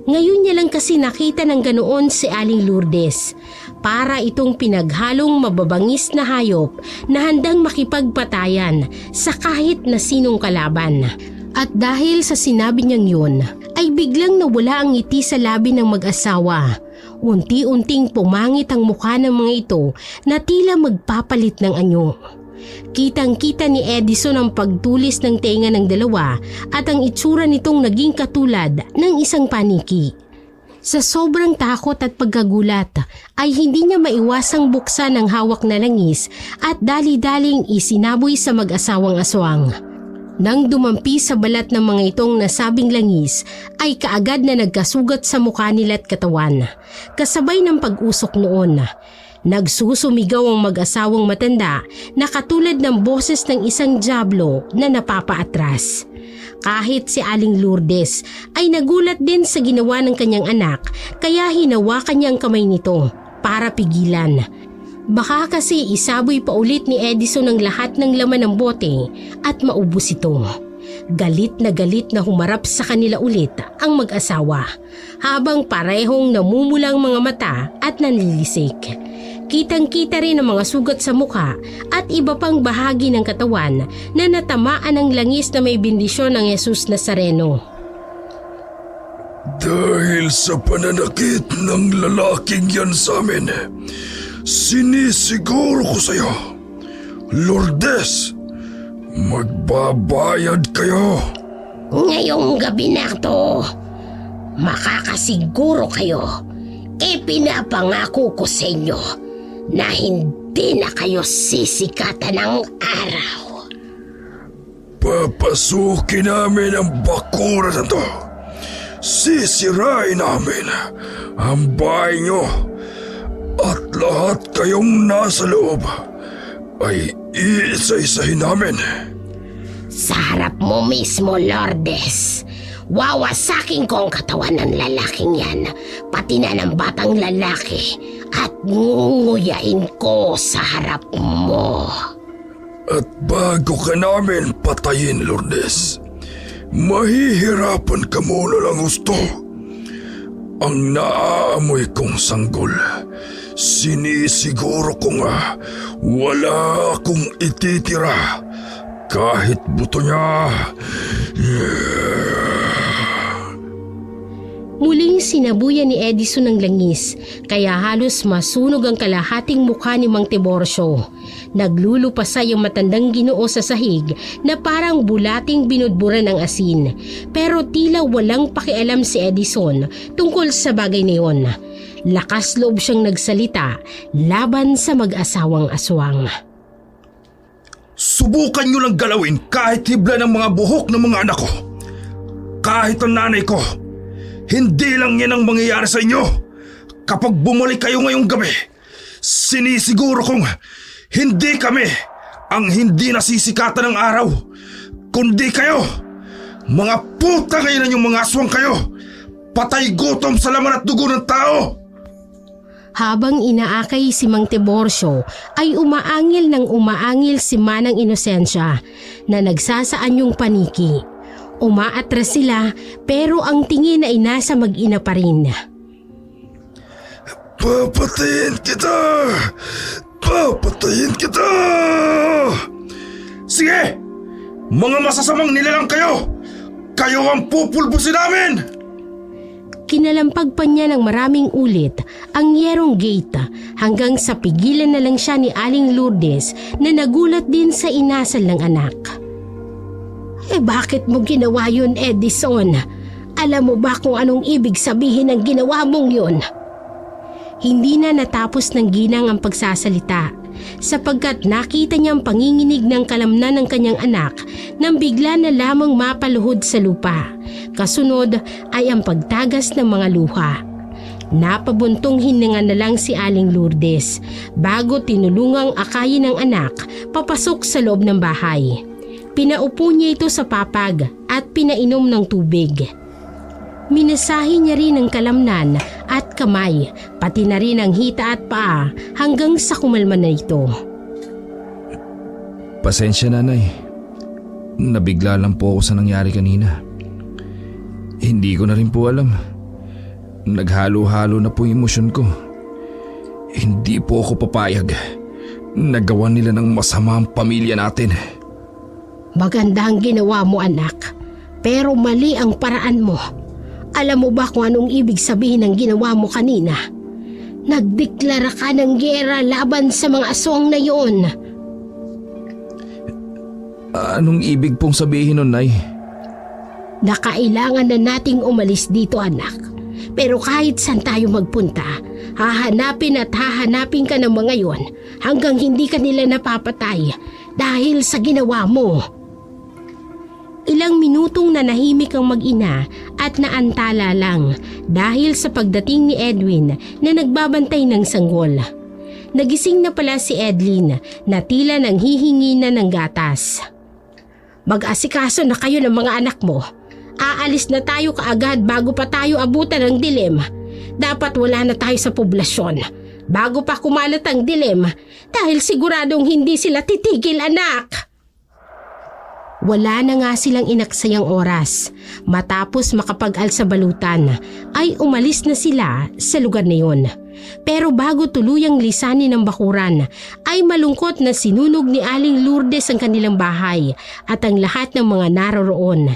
Ngayon niya lang kasi nakita ng ganoon si Aling Lourdes. Para itong pinaghalong mababangis na hayop na handang makipagpatayan sa kahit na sinong kalaban. At dahil sa sinabi niyang yun, ay biglang nawala ang ngiti sa labi ng mag-asawa. Unti-unting pumangit ang mukha ng mga ito na tila magpapalit ng anyo. Kitang-kita ni Edison ang pagtulis ng tenga ng dalawa at ang itsura nitong naging katulad ng isang paniki. Sa sobrang takot at pagkagulat ay hindi niya maiwasang buksan ang hawak na langis at dali-daling isinaboy sa mag-asawang aswang. Nang dumampi sa balat ng mga itong nasabing langis ay kaagad na nagkasugat sa mukha nila at katawan. Kasabay ng pag-usok noon, nagsusumigaw ang mag-asawang matanda na katulad ng boses ng isang dyablo na napapaatras. Kahit si Aling Lourdes ay nagulat din sa ginawa ng kanyang anak kaya hinawakan niya ang kamay nito para pigilan. Baka kasi isaboy pa ulit ni Edison ang lahat ng laman ng bote at maubos ito. Galit na humarap sa kanila ulit ang mag-asawa habang parehong namumulang mga mata at nanlilisik. Kitang-kita rin ang mga sugat sa mukha at iba pang bahagi ng katawan na natamaan ng langis na may bendisyon ng Jesus Nazareno. Dahil sa pananakit ng lalaking yan sa amin, sinisiguro ko sa'yo, Lourdes, magbabayad kayo. Ngayong gabi na to, makakasiguro kayo. Ipinapangako ko sa inyo na hindi na kayo sisikatan ng araw. Papasukin namin ang bakuran na to. Sisirain namin ang bahay nyo. At lahat kayong nasa loob ay iisa-isahin namin. Sa harap mo mismo, Lourdes. Wawasakin ko ang katawan ng lalaking yan, pati na ng batang lalaki, at ngunguyain ko sa harap mo. At bago ka namin patayin, Lourdes, mahihirapan ka muna lang gusto. Ang naaamoy kong sanggol, Sinisiguro ko nga wala akong ititira kahit buto niya. Muling sinabuyan ni Edison ng langis, kaya halos masunog ang kalahating mukha ni Mang Tiborcio. Naglulupasay ang matandang Ginoo sa sahig na parang bulating binudburan ng asin. Pero tila walang pakialam si Edison tungkol sa bagay na iyon. Lakas loob siyang nagsalita laban sa mag-asawang aswang. Subukan nyo lang galawin kahit hibla ng mga buhok ng mga anak ko. Kahit ang nanay ko. Hindi lang yan ang mangyayari sa inyo. Kapag bumalik kayo ngayong gabi, sinisiguro kong hindi kami ang hindi nasisikatan ng araw, kundi kayo. Mga puta ngayon yung mga aswang kayo. Patay gutom sa laman at dugo ng tao. Habang inaakay si Mang Tiborcio ay umaangil ng umaangil si Manang Inosensya na nagsasaan yung paniki. Umaatras sila pero ang tingin ay nasa mag-ina pa rin. Papatayin kita! Papatayin kita! Sige! Mga masasamang nilalang kayo! Kayo ang pupulbusin namin! Kinalampag pa niya ng maraming ulit ang yerong gate hanggang sa pigilan na lang siya ni Aling Lourdes na nagulat din sa inasal ng anak. Bakit mo ginawa yun, Edison? Alam mo ba kung anong ibig sabihin ng ginawa mong yun? Hindi na natapos ng ginang ang pagsasalita sapagkat nakita niyang panginginig ng kalamnan ng kanyang anak nang bigla na lamang mapaluhod sa lupa. Kasunod ay ang pagtagas ng mga luha. Napabuntong hininga na lang si Aling Lourdes bago tinulungang akayin ng anak papasok sa loob ng bahay. Pinaupo niya ito sa papag at pinainom ng tubig. Minasahe niya rin ang kalamnan at kamay, pati na rin ang hita at paa hanggang sa kumalma na ito. Pasensya nanay. Nabigla lang po ako sa nangyari kanina. Hindi ko na rin po alam. Naghalo-halo na po yung emosyon ko. Hindi po ako papayag. Nagawa nila ng masama ang pamilya natin. Maganda ang ginawa mo, anak. Pero mali ang paraan mo. Alam mo ba kung anong ibig sabihin ng ginawa mo kanina? Nagdeklara ka ng giyera laban sa mga aswang na yun. Anong ibig pong sabihin nun, Nay? Na kailangan na nating umalis dito, anak. Pero kahit saan tayo magpunta, hahanapin at hahanapin ka ng mga yon hanggang hindi ka nila napapatay dahil sa ginawa mo. Ilang minutong nanahimik ang mag-ina at naantala lang dahil sa pagdating ni Edwin na nagbabantay ng sanggol. Nagising na pala si Edlin na tila nang hihingi na ng gatas. Mag-asikaso na kayo ng mga anak mo. Aalis na tayo kaagad bago pa tayo abutan ng dilim. Dapat wala na tayo sa poblasyon bago pa kumalat ang dilim dahil siguradong hindi sila titigil, anak. Wala na nga silang inaksayang oras. Matapos makapag-alsa balutan, ay umalis na sila sa lugar na yun. Pero bago tuluyang lisanin ng bakuran, ay malungkot na sinunog ni Aling Lourdes ang kanilang bahay at ang lahat ng mga naroroon.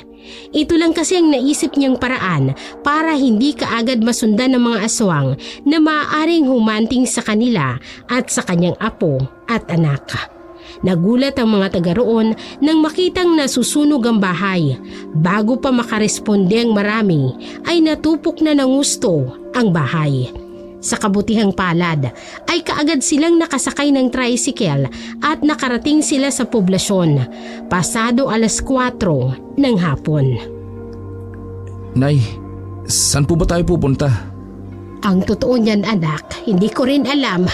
Ito lang kasi ang naisip niyang paraan para hindi kaagad masundan ng mga aswang na maaaring humanting sa kanila at sa kanyang apo at anak. Nagulat ang mga taga roon nang makitang nasusunog ang bahay. Bago pa makaresponde ang marami, ay natupok na ng gusto ang bahay. Sa kabutihang palad, ay kaagad silang nakasakay ng tricycle at nakarating sila sa poblasyon. Pasado 4:00 ng hapon. Nay, saan po ba tayo pupunta? Ang totoo niyan, anak, hindi ko rin alam.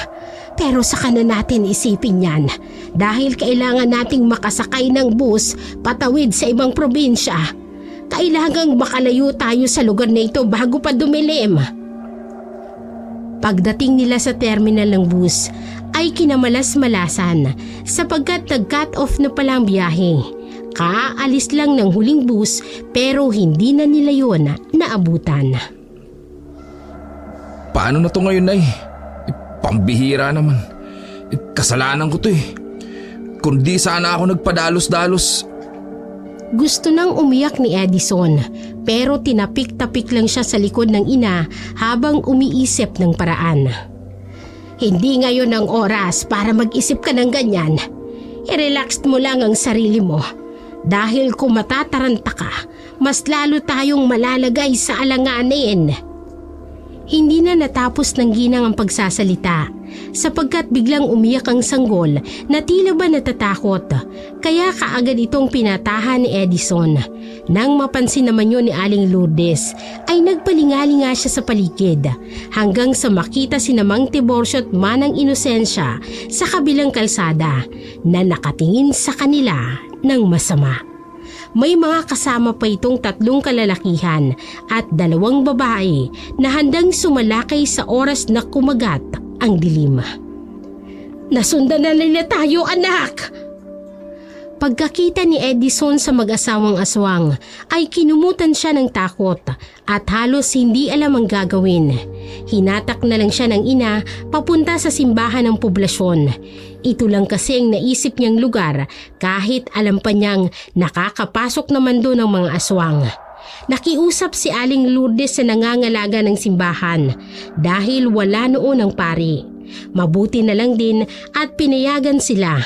Pero saka na natin isipin yan dahil kailangan nating makasakay ng bus patawid sa ibang probinsya. Kailangang makalayo tayo sa lugar na ito bago pa dumilim. Pagdating nila sa terminal ng bus ay kinamalas-malasan sapagkat nag-cut off na pala ang biyahe. Kaalis lang ng huling bus pero hindi na nila yun naabutan. Paano na to ngayon, Nay? Pambihira naman. Kasalanan ko to eh. Kundi sana ako nagpadalos-dalos. Gusto nang umiyak ni Edison pero tinapik-tapik lang siya sa likod ng ina habang umiisip ng paraan. Hindi ngayon ang oras para mag-isip ka ng ganyan. I-relax mo lang ang sarili mo. Dahil kung matataranta ka, mas lalo tayong malalagay sa alanganin. Hindi na natapos ng ginang ang pagsasalita sapagkat biglang umiyak ang sanggol na tila ba natatakot. Kaya kaagad itong pinatahan ni Edison. Nang mapansin naman yun ni Aling Lourdes ay nagpalingali nga siya sa paligid hanggang sa makita si Mang Tiborcio at Manang Inosensya sa kabilang kalsada na nakatingin sa kanila ng masama. May mga kasama pa itong 3 kalalakihan at 2 babae na handang sumalakay sa oras na kumagat ang dilim. Nasundan na nila tayo, anak! Pagkakita ni Edison sa mag-asawang aswang ay kinumutan siya ng takot at halos hindi alam ang gagawin. Hinatak na lang siya ng ina papunta sa simbahan ng poblasyon. Ito lang kasi ang naisip niyang lugar kahit alam pa niyang nakakapasok naman doon ang mga aswang. Nakiusap si Aling Lourdes sa nangangalaga ng simbahan dahil wala noon ang pari. Mabuti na lang din at pinayagan sila.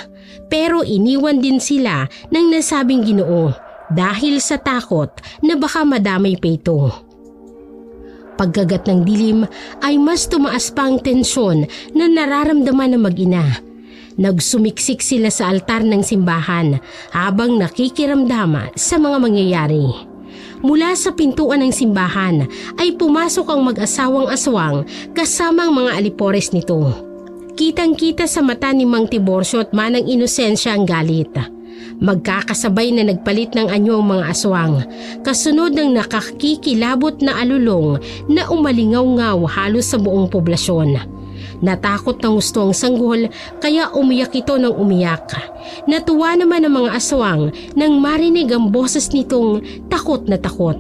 Pero iniwan din sila ng nasabing Ginoo dahil sa takot na baka madamay pa ito. Pagkagat ng dilim ay mas tumaas pa ang tensyon na nararamdaman ng mag-ina. Nagsumiksik sila sa altar ng simbahan habang nakikiramdam sa mga mangyayari. Mula sa pintuan ng simbahan ay pumasok ang mag-asawang aswang kasama ang mga alipores nito. Kitang-kita sa mata ni Mang Tiborcio at Manang Inosensya ang galit. Magkakasabay na nagpalit ng anyo ang mga aswang, kasunod ng nakakikilabot na alulong na umalingaw-ngaw halos sa buong poblasyon. Natakot ng gusto ang sanggol kaya umiyak ito ng umiyak. Natuwa naman ang mga aswang nang marinig ang boses nitong takot na takot.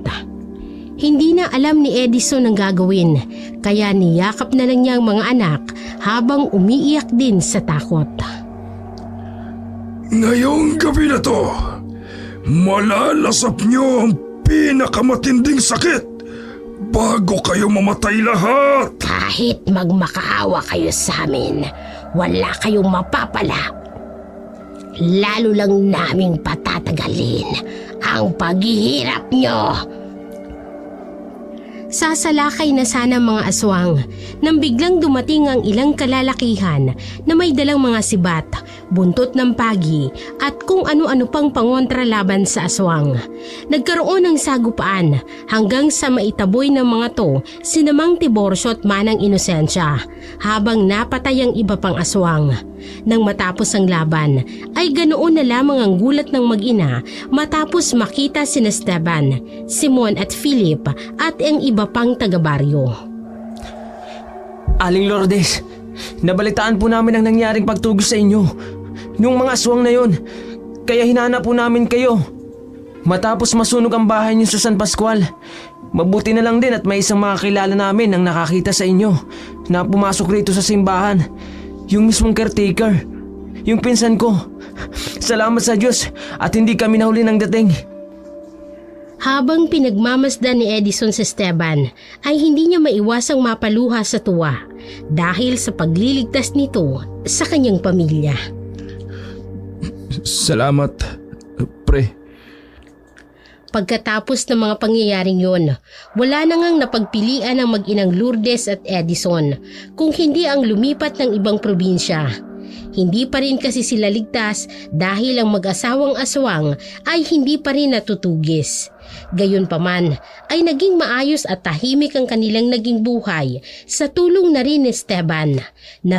Hindi na alam ni Edison ang gagawin kaya niyakap na lang niya ang mga anak habang umiiyak din sa takot. Ngayong gabi na to, malalasap niyo ang pinakamatinding sakit bago kayo mamatay lahat. Kahit magmakaawa kayo sa amin, wala kayong mapapala. Lalo lang naming patatagalin ang paghihirap nyo. Sasalakay na sana mga aswang nang biglang dumating ang ilang kalalakihan na may dalang mga sibat, buntot ng pagi at kung ano-ano pang pangontra laban sa aswang. Nagkaroon ng sagupaan hanggang sa maitaboy ng mga to si Mang Tiborcio at Manang Inosensya habang napatay ang iba pang aswang. Nang matapos ang laban ay ganoon na lamang ang gulat ng mag-ina matapos makita sina Esteban, Simon at Philip at ang iba pang taga-baryo. Aling Lourdes, nabalitaan po namin ang nangyaring pagtugis sa inyo. Yung mga aswang na yon, kaya hinanap po namin kayo. Matapos masunog ang bahay niyo sa San Pascual, mabuti na lang din at may isang mga kilala namin ang nakakita sa inyo na pumasok rito sa simbahan. Yung mismong caretaker, yung pinsan ko. Salamat sa Diyos at hindi kami nahuli ng dating. Habang pinagmamasdan ni Edison si Esteban ay hindi niya maiwasang mapaluha sa tuwa dahil sa pagliligtas nito sa kanyang pamilya. Salamat, pre. Pagkatapos ng mga pangyayaring yun, wala na ngang napagpilian ang mag-inang Lourdes at Edison kung hindi ang lumipat ng ibang probinsya. Hindi pa rin kasi sila ligtas dahil ang mag-asawang aswang ay hindi pa rin natutugis. Gayunpaman ay naging maayos at tahimik ang kanilang naging buhay sa tulong na rin ni Esteban na